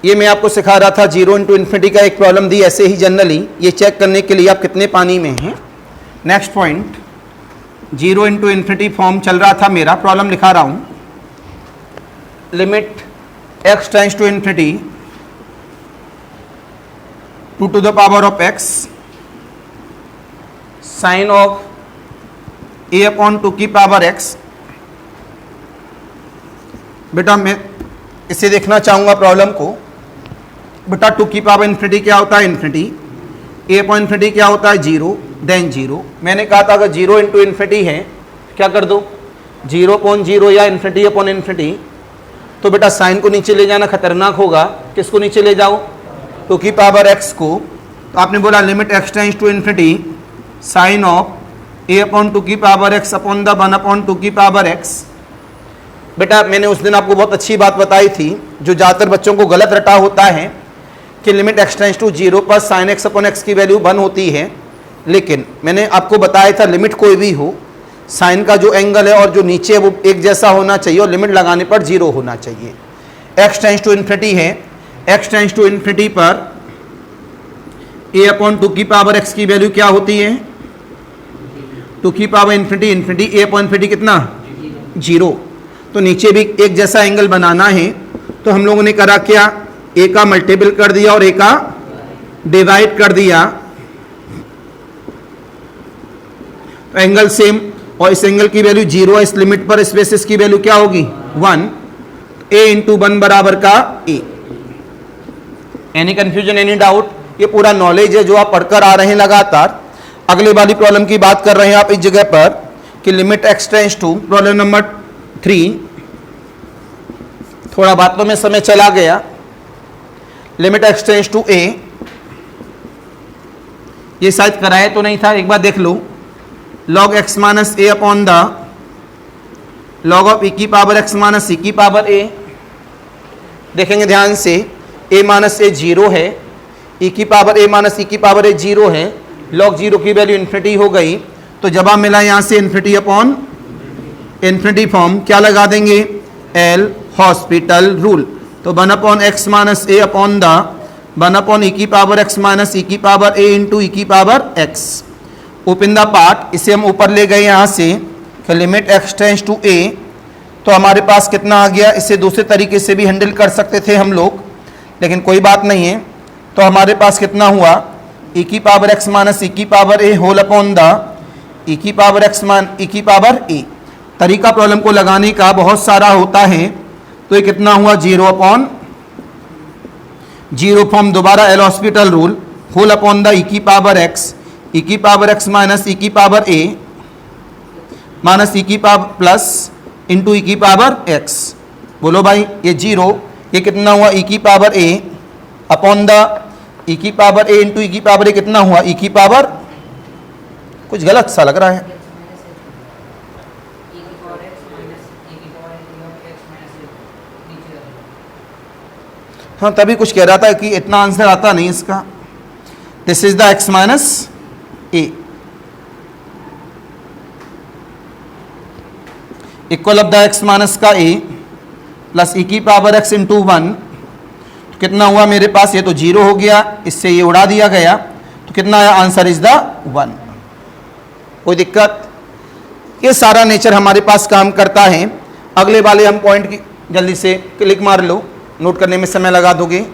ये मैं आपको सिखा रहा था 0 into infinity का एक प्रॉब्लम दी ऐसे ही जनरली, ये चेक करने के लिए आप कितने पानी में हैं। Next point 0 into infinity form चल रहा था मेरा, प्रॉब्लम लिखा रहा हूं। Limit x tends to infinity 2 to the power of x sine of a upon 2 की पावर x। बेटा मैं इसे देखना चाहूँगा प्रॉब्लम को। बेटा 2 की पावर इन्फिनिटी क्या होता है? इन्फिनिटी। ए अपॉन इन्फिनिटी क्या होता है? 0, देन 0। मैंने कहा था अगर 0 इंटू इन्फिनिटी है क्या कर दो? 0 अपॉन 0 या इन्फिनिटी अपॉन इन्फिनिटी। तो बेटा साइन को नीचे ले जाना खतरनाक होगा। किसको नीचे ले जाओ? 2 की पावर x को। तो आपने बोला limit x tends to infinity sine of a upon 2 की power x upon the 1 upon 2 की पावर x। बेटा मैंने उस दिन आपको बहुत अच्छी बात बताई थी, जो ज़्यादातर बच्चों को गलत रटा होता है कि लिमिट x टेंड्स टू 0 पर साइन x अपॉन x की वैल्यू 1 होती है। लेकिन मैंने आपको बताया था लिमिट कोई भी हो, साइन का जो एंगल है और जो नीचे है वो एक जैसा होना चाहिए और लिमिट लगाने पर 0 होना चाहिए। x टेंड्स टू इन्फिनिटी है, x टेंड्स टू इन्फिनिटी पर a अपॉन 2 की पावर x की वैल्यू क्या होती है? 2 की power infinity infinity a upon infinity कितना? 0। तो नीचे भी एक जैसा एंगल बनाना है, तो हम लोगों ने करा क्या? a का मल्टीपल कर दिया और a का डिवाइड कर दिया, तो एंगल सेम। और इस एंगल की वैल्यू 0 है, इस लिमिट पर इस बेसिस की वैल्यू क्या होगी? 1। a इंटू 1 बराबर का a। Any confusion, any doubt? ये पूरा नॉलेज है जो आप पढ़कर आ रहे हैं लगातार। अगले वाली प्रॉब्लम की बात कर रहे हैं आप इस जगह पर कि limit x tends to, problem number 3। थोड़ा बातों में समय चला गया। Limit x tends to a, ये शायद कराया तो नहीं था, एक बार देख लो। log x minus a upon the log of e की पावर x माइनस e की पावर a। देखेंगे ध्यान से, a माइनस a 0 है, e की पावर a माइनस e की पावर a 0 है, log 0 की वैल्यू इन्फिनिटी हो गई। तो जवाब मिला यहाँ से इन्फिनिटी अपॉन इन्फिनिटी फॉर्म। क्या लगा देंगे? L hospital rule. तो 1 upon x minus a upon the 1 upon e की पावर एक्स माइनस ई की पावर ए इंटू ई की power x. Open the part, इसे हम ऊपर ले गए यहाँ से कि लिमिट एक्स टेंड्स टू ए। तो हमारे पास कितना आ गया? इसे दूसरे तरीके से भी हैंडल कर सकते थे हम लोग, लेकिन कोई बात नहीं है। तो हमारे पास कितना हुआ? ई की पावर एक्स माइनस ई की power a whole upon the e की पावर एक्स मान ई की पावर ए। तरीका प्रॉब्लम को लगाने का बहुत सारा होता है। तो ये कितना हुआ? 0 अपॉन 0 फॉर्म दोबारा L hospital rule whole upon the e की पावर एक्स माइनस ई की पावर ए माइनस ई की पावर प्लस इंटू ई की पावर एक्स। बोलो भाई, ये 0, ये कितना हुआ? ई की power A upon the e की पावर ए इंटू ई की पावर ए कितना हुआ? ई की पावर, कुछ गलत सा लग रहा है। हाँ, तभी कुछ कह रहा था कि इतना आंसर आता नहीं इसका। This is the x minus A equal of the x minus का ए प्लस ई की पावर एक्स इंटू 1। तो कितना हुआ मेरे पास? ये तो 0 हो गया, इससे ये उड़ा दिया गया। तो कितना आया? Answer is the 1। कोई दिक्कत? ये सारा नेचर हमारे पास काम करता है। अगले वाले हम पॉइंट की जल्दी से क्लिक मार लो, नोट करने में समय लगा दोगे।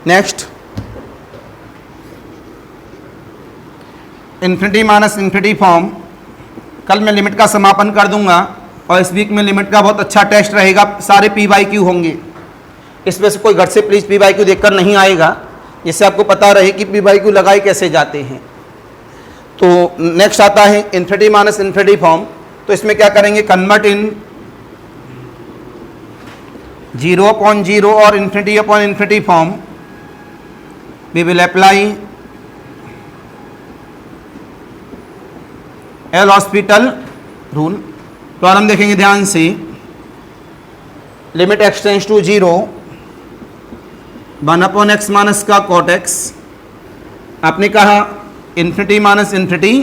Next, infinity minus infinity form. कल मैं लिमिट का समापन कर दूंगा और इस वीक में लिमिट का बहुत अच्छा टेस्ट रहेगा। सारे PYQ होंगे, इसमें से कोई घर से प्लीज़ PYQ देखकर नहीं आएगा, जिससे आपको पता रहे कि PYQ लगाए कैसे जाते हैं। तो नेक्स्ट आता है इन्फिनिटी माइनस इन्फिनिटी फॉर्म। तो इसमें क्या करेंगे? कन्वर्ट इन 0 अपॉन 0 और infinity upon infinity form. We will apply L hospital rule. Problem देखेंगे ध्यान से। Limit x tends to 0 1 upon x minus का कॉट एक्स। आपने कहा इन्फिनिटी माइनस इन्फिनिटी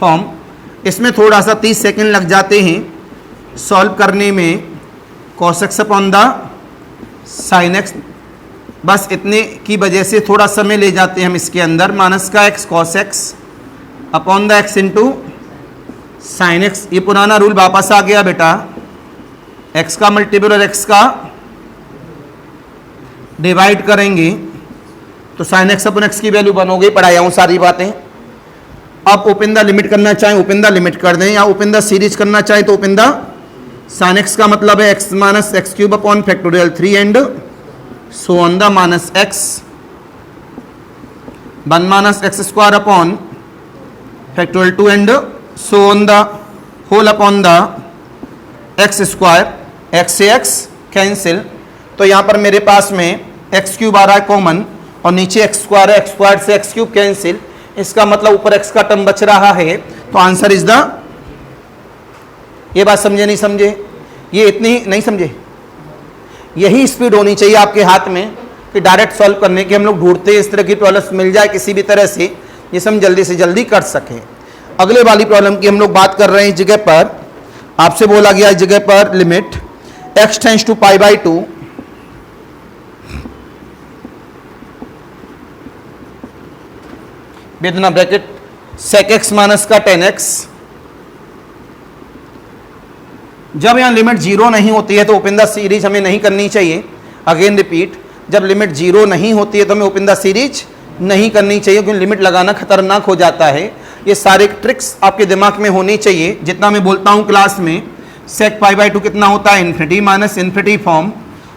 फॉर्म। इसमें थोड़ा सा 30 सेकेंड लग जाते हैं सॉल्व करने में। Cos x upon the sine x, बस इतने की वजह से थोड़ा समय ले जाते हैं हम इसके अंदर। माइनस का x cos x upon the x into sine x, ये पुराना रूल वापस आ गया बेटा, एक्स का मल्टीपल और एक्स का डिवाइड करेंगे तो साइन एक्स अपन एक्स की वैल्यू बनोगी, पढ़ाया हूं सारी बातें। अब ओपन द लिमिट करना चाहें ओपन द लिमिट कर दें, या ओपन द सीरीज करना चाहें तो ओपन द साइन एक्स का मतलब है x minus x cube upon factorial 3 and so on the minus x 1 minus x square upon factorial 2 and so on the whole upon the x square, x से x cancel, तो यहाँ पर मेरे पास में x cube आ रहा है common और नीचे एक्स स्क्वायर है, एक्स स्क्वायर से एक्स क्यूब कैंसिल, इसका मतलब ऊपर एक्स का टर्म बच रहा है, तो आंसर इज द, ये बात समझे नहीं समझे, ये इतनी नहीं समझे, यही स्पीड होनी चाहिए आपके हाथ में कि डायरेक्ट सॉल्व करने की हम लोग ढूंढते हैं, इस तरह की प्रॉब्लम्स मिल जाए किसी भी तरह से जिसे हम जल्दी से जल्दी कर सकें। अगले वाली प्रॉब्लम की हम लोग बात कर रहे हैं। इस जगह पर आपसे बोला गया, इस जगह पर limit x tends to pi by 2 with in bracket sec x minus का 10x, जब यहाँ लिमिट जीरो नहीं होती है तो ओपन द सीरीज हमें नहीं करनी चाहिए। अगेन रिपीट, जब लिमिट जीरो नहीं होती है तो हमें ओपन द सीरीज नहीं करनी चाहिए, क्योंकि लिमिट लगाना खतरनाक हो जाता है। ये सारे ट्रिक्स आपके दिमाग में होनी चाहिए। जितना मैं बोलता हूँ क्लास में, sec पाई बाई 2 कितना होता है, इन्फिनिटी माइनस इन्फिनिटी फॉर्म,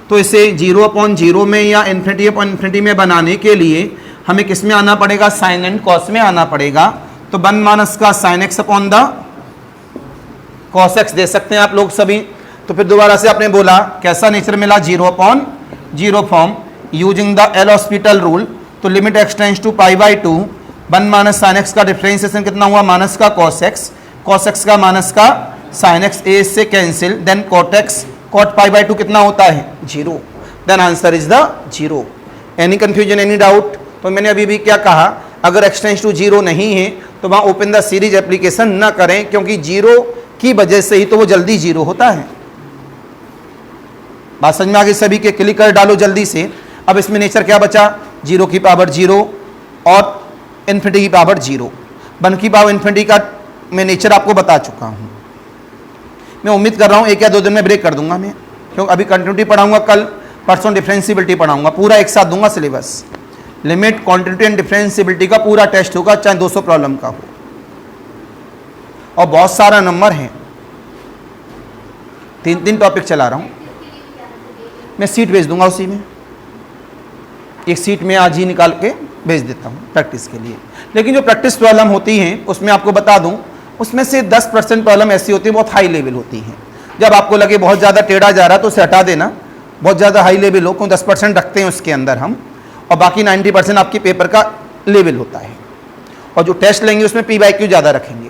तो इसे 0 अपॉन 0 में या इन्फिनिटी अपॉन इन्फिनिटी में बनाने के लिए हमें किस में आना पड़ेगा, साइन एंड कॉस में आना पड़ेगा। तो 1 माइनस का sine x upon the cos x दे सकते हैं आप लोग सभी। तो फिर दोबारा से आपने बोला कैसा नेचर मिला, 0 upon 0 form using the L hospital rule. तो limit x tends to pi by 2, 1 minus sine x का डिफरेंशिएशन कितना हुआ, माइनस का कॉस एक्स का माइनस का साइन एक्स, ए से cancel, then cot x, cot pi by 2 कितना होता है, 0, then answer is the 0। Any confusion, any doubt? तो मैंने अभी भी क्या कहा, अगर एक्स टेंड्स टू 0 नहीं है तो वहाँ ओपन द सीरीज एप्लीकेशन न करें, क्योंकि 0 की वजह से ही तो वो जल्दी 0 होता है। बात समझ में आ गई सभी के? क्लिक कर डालो जल्दी से। अब इसमें नेचर क्या बचा, 0 की पावर 0 और इन्फिनिटी की पावर 0। 1 की पावर इन्फिनिटी का मैं नेचर आपको बता चुका हूँ। मैं उम्मीद कर रहा हूँ 1 या 2 दिन में ब्रेक कर दूंगा मैं, क्योंकि अभी कंटिन्यूटी पढ़ाऊंगा, कल परसों डिफरेंशियबिलिटी पढ़ाऊंगा, पूरा एक साथ दूंगा syllabus. Limit, quantity and differentiability का पूरा टेस्ट होगा, चाहे 200 प्रॉब्लम का हो, और बहुत सारा नंबर है। 3 टॉपिक चला रहा हूँ मैं, सीट भेज दूंगा उसी में, एक सीट में आज ही निकाल के भेज देता हूँ प्रैक्टिस के लिए। लेकिन जो प्रैक्टिस प्रॉब्लम होती हैं उसमें आपको बता दूँ, उसमें से 10% प्रॉब्लम ऐसी होती है बहुत हाई लेवल होती हैं। जब आपको लगे बहुत ज़्यादा टेढ़ा जा रहा तो उसे हटा देना, बहुत ज़्यादा हाई लेवल हो, 10% रखते हैं उसके अंदर हम, और बाकी 90% आपके पेपर का लेवल होता है। और जो टेस्ट लेंगे उसमें PYQ ज़्यादा रखेंगे।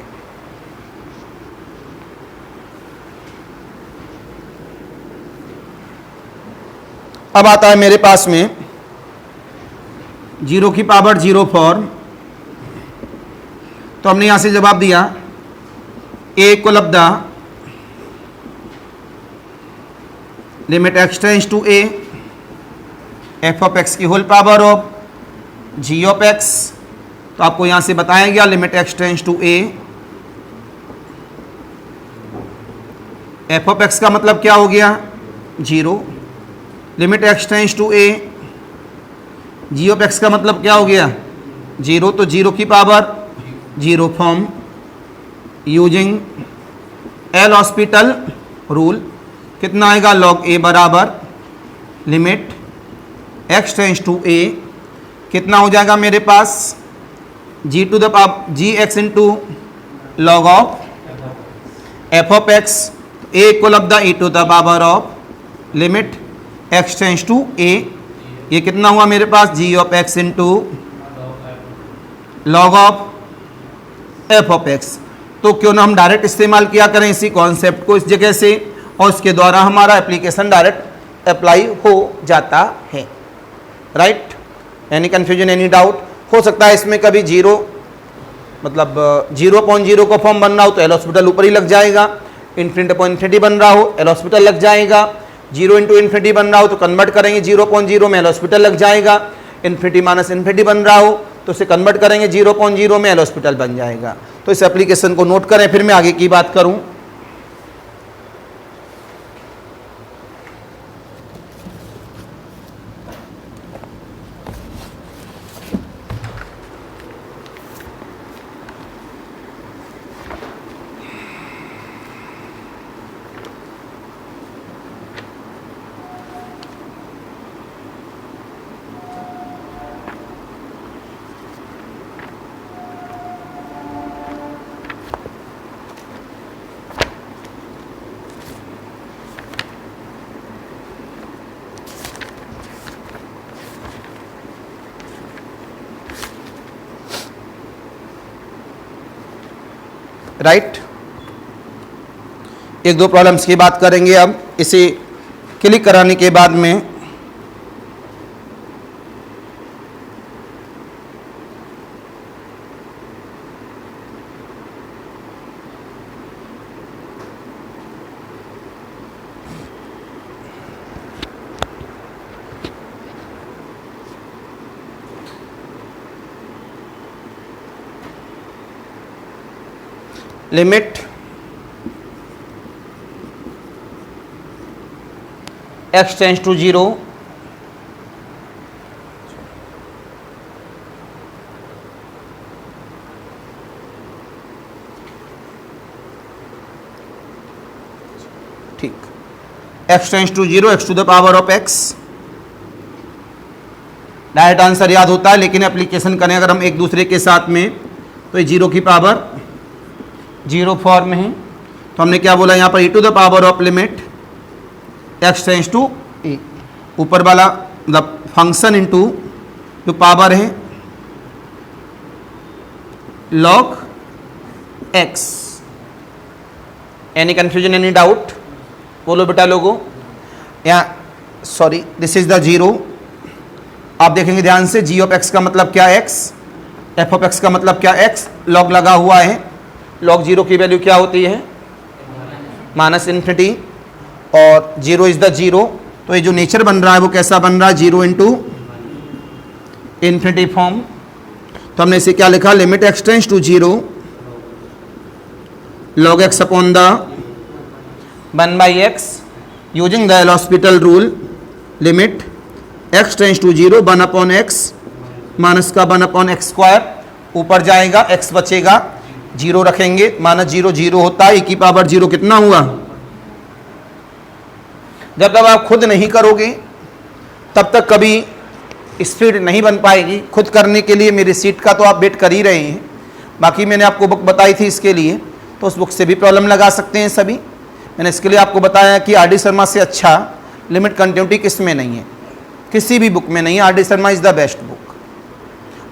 अब आता है मेरे पास में 0 की पावर 0 फॉर्म, तो हमने यहां से जवाब दिया a को लब्धा limit x tends to a f of x की whole power of g of x। तो आपको यहां से बताया गया limit x tends to a, f of x का मतलब क्या हो गया, 0, limit x tends to a, g of x का मतलब क्या हो गया, 0, तो 0 की power 0 form using L hospital rule, कितना आएगा, log a बराबर limit x tends to a, कितना हो जाएगा मेरे पास, g to the power g x into log of f of x, a को लब्धा e to the power of limit x tends to a, ये कितना हुआ मेरे पास, g of x into log of f of x। तो क्यों ना हम डायरेक्ट इस्तेमाल किया करें इसी कॉन्सेप्ट को इस जगह से, और इसके द्वारा हमारा एप्लीकेशन डायरेक्ट अप्लाई हो जाता है। Right? Any confusion, any doubt? हो सकता है इसमें कभी 0 मतलब 0.0 का फॉर्म बन रहा हो तो एल हॉस्पिटल ऊपर ही लग जाएगा, इन्फिनिटी अपॉन इन्फिनिटी बन रहा हो एल हॉस्पिटल लग जाएगा, 0 इंटू इन्फिनिटी बन रहा हो तो कन्वर्ट करेंगे 0.0 में एल हॉस्पिटल लग जाएगा, इन्फिनिटी माइनस इन्फिनिटी बन रहा हो तो उसे कन्वर्ट करेंगे 0.0 में एल हॉस्पिटल बन जाएगा। तो इस एप्लीकेशन को नोट करें, फिर मैं आगे की बात करूं। राइट, एक दो प्रॉब्लम्स की बात करेंगे अब इसे क्लिक कराने के बाद में। लिमिट x टेंस टू 0 ठीक, x tends to 0 x to the power of x। Direct answer याद होता है, लेकिन एप्लीकेशन करें अगर हम एक दूसरे के साथ में तो ये 0 की पावर 0 फॉर्म में है। तो हमने क्या बोला यहाँ पर, e to the power of limit x tends to e, ऊपर वाला द फंक्शन इनटू जो पावर है log x। Any confusion, any doubt, बोलो बेटा लोगों। यहाँ सॉरी, दिस इज द 0। आप देखेंगे ध्यान से, g ऑफ x का मतलब क्या x, f ऑफ x का मतलब क्या x, log लगा हुआ है। log 0 की वैल्यू क्या होती है, -∞, और 0 इज द 0। तो ये जो नेचर बन रहा है वो कैसा बन रहा है, 0 इंटू इन्फिनिटी फॉर्म। तो हमने इसे क्या लिखा, limit x tends to 0 log x upon the 1/x using the L'Hospital rule. Limit x tends to 0 1 upon x minus का 1 अपॉन x स्क्वायर, ऊपर जाएगा x बचेगा, 0 रखेंगे, -0 0 होता है, e की पावर 0 कितना हुआ। जब तक आप खुद नहीं करोगे तब तक कभी स्पीड नहीं बन पाएगी। खुद करने के लिए मेरी सीट का तो आप वेट कर ही रहे हैं, बाकी मैंने आपको बुक बताई थी इसके लिए, तो उस बुक से भी प्रॉब्लम लगा सकते हैं सभी। मैंने इसके लिए आपको बताया कि आर डी शर्मा से अच्छा लिमिट कंटिन्यूटी किस में नहीं है, किसी भी बुक में नहीं है। R D Sharma is the best book.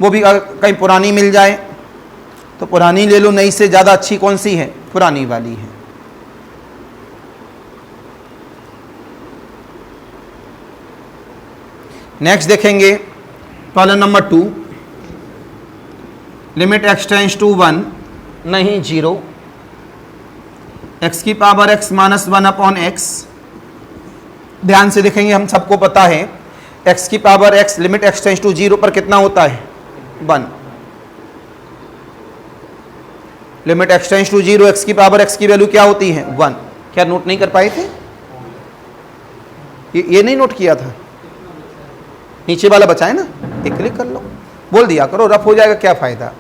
वो भी कहीं पुरानी मिल जाए तो पुरानी ले लो, नई से ज़्यादा अच्छी कौन सी है, पुरानी वाली है। नेक्स्ट देखेंगे problem number 2, limit x tends to 1 नहीं 0 x की power x minus 1 upon x। ध्यान से देखेंगे, हम सबको पता है x की power x limit x tends to 0 पर कितना होता है, 1। Limit x tends to 0 x की पावर x की वैल्यू क्या होती है, 1। क्या नोट नहीं कर पाए थे, ये नहीं नोट किया था, नीचे वाला बचा है ना, एक क्लिक कर लो, बोल दिया करो, रफ हो जाएगा, क्या फ़ायदा।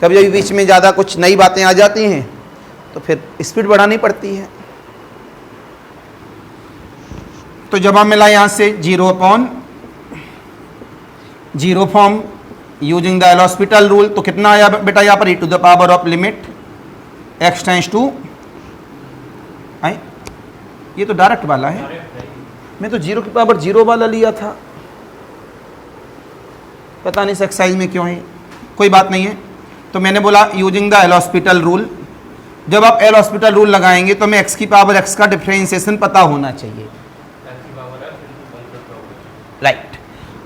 कभी कभी बीच में ज़्यादा कुछ नई बातें आ जाती हैं तो फिर स्पीड बढ़ानी पड़ती है। तो जवाब मिला यहाँ से 0 upon 0 form using the L'Hospital rule. तो कितना आया बेटा यहाँ पर, e to the power of limit x tends to, ये तो डायरेक्ट वाला है, मैं तो 0 की पावर 0 वाला लिया था, पता नहीं एक्सरसाइज में क्यों है, कोई बात नहीं है। तो मैंने बोला यूजिंग द एल'हॉस्पिटल रूल। जब आप एल'हॉस्पिटल रूल लगाएंगे तो हमें x की पावर x का डिफरेंशिएशन पता होना चाहिए, राइट।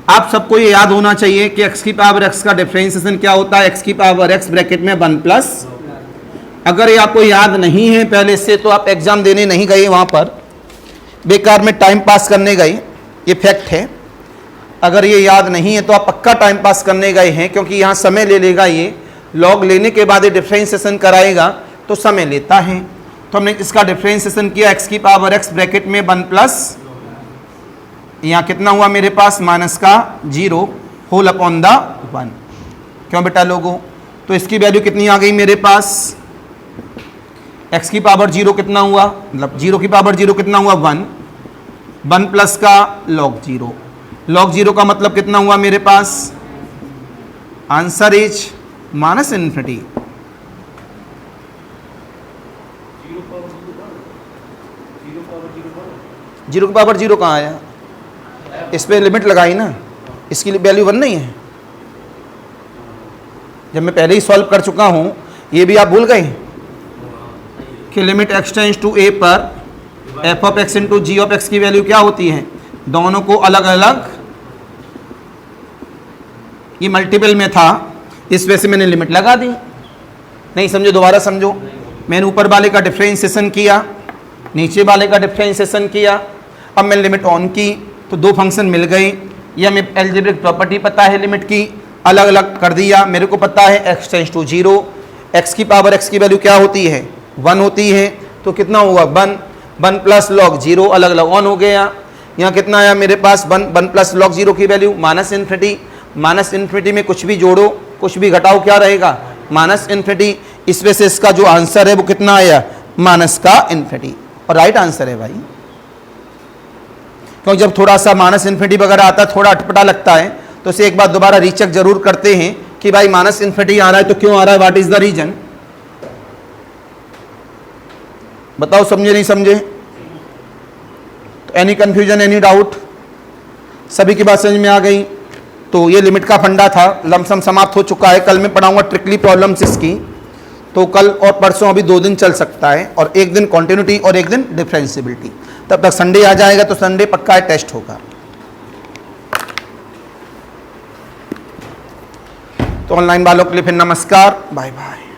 आप सबको ये याद होना चाहिए कि x की पावर x का डिफरेंशिएशन क्या होता है, x की पावर x ब्रैकेट में 1 प्लस। अगर ये आपको याद नहीं है पहले से तो आप एग्जाम देने नहीं गए, वहाँ पर बेकार में टाइम पास करने गए, ये फैक्ट है। अगर ये याद नहीं है तो आप पक्का टाइम पास करने गए हैं, क्योंकि यहाँ समय ले लेगा ये लॉग लेने के बाद ये डिफ्रेंशिएशन कराएगा तो समय लेता है। तो हमने इसका डिफ्रेंशिएशन किया x की पावर x ब्रैकेट में 1 प्लस, यहाँ कितना हुआ मेरे पास माइनस का 0 होल अपॉन द 1। क्यों बेटा लोगों? तो इसकी वैल्यू कितनी आ गई मेरे पास, x की पावर 0 कितना हुआ, मतलब 0 की पावर 0 कितना हुआ 1 प्लस का log 0। log 0 का मतलब कितना हुआ मेरे पास, answer is minus infinity. Zero की पावर 0 कहाँ आया, इस पे लिमिट लगाई ना, इसकी वैल्यू 1 नहीं है। जब मैं पहले ही सॉल्व कर चुका हूं, ये भी आप भूल गए कि limit x tends to a पर f of x into g of x की वैल्यू क्या होती है, दोनों को अलग अलग, ये मल्टीपल में था इस वजह से मैंने लिमिट लगा दी। नहीं समझो दोबारा समझो, मैंने ऊपर वाले का डिफरेंशिएशन किया, नीचे वाले का डिफरेंशिएशन किया, अब मैं लिमिट ऑन की तो दो फंक्शन मिल गए। ये हमें एल्जेब्रिक प्रॉपर्टी पता है लिमिट की, अलग अलग कर दिया। मेरे को पता है x टेंड्स टू 0, x की पावर x की वैल्यू क्या होती है 1 होती है, तो कितना हुआ 1 प्लस log 0 अलग अलग ऑन हो गया। यहाँ कितना आया मेरे पास 1 प्लस log 0 की value minus infinity. Minus infinity में कुछ भी जोड़ो कुछ भी घटाओ क्या रहेगा, माइनस इन्फिनिटी। इस वजह से इसका जो आंसर है वो कितना आया, माइनस का इन्फिनिटी। और राइट आंसर है भाई, क्योंकि जब थोड़ा सा माइनस इन्फिनिटी वगैरह आता है थोड़ा अटपटा लगता है, तो इसे एक बार दोबारा रीचेक जरूर करते हैं कि भाई माइनस इन्फिनिटी आ रहा है तो क्यों आ रहा है, व्हाट इज द रीजन। बताओ समझे नहीं समझे, तो एनी कंफ्यूजन एनी डाउट, सभी की बात समझ में आ गई। तो ये लिमिट का फंडा था, लमसम समाप्त हो चुका है। कल मैं पढ़ाऊंगा ट्रिकली प्रॉब्लम्स इसकी, तो कल और परसों अभी 2 दिन चल सकता है, और एक दिन कॉन्टिन्यूटी और एक दिन डिफरेंशिएबिलिटी। तब तक संडे आ जाएगा तो संडे पक्का टेस्ट होगा। तो ऑनलाइन वालों के लिए फिर नमस्कार, बाय बाय।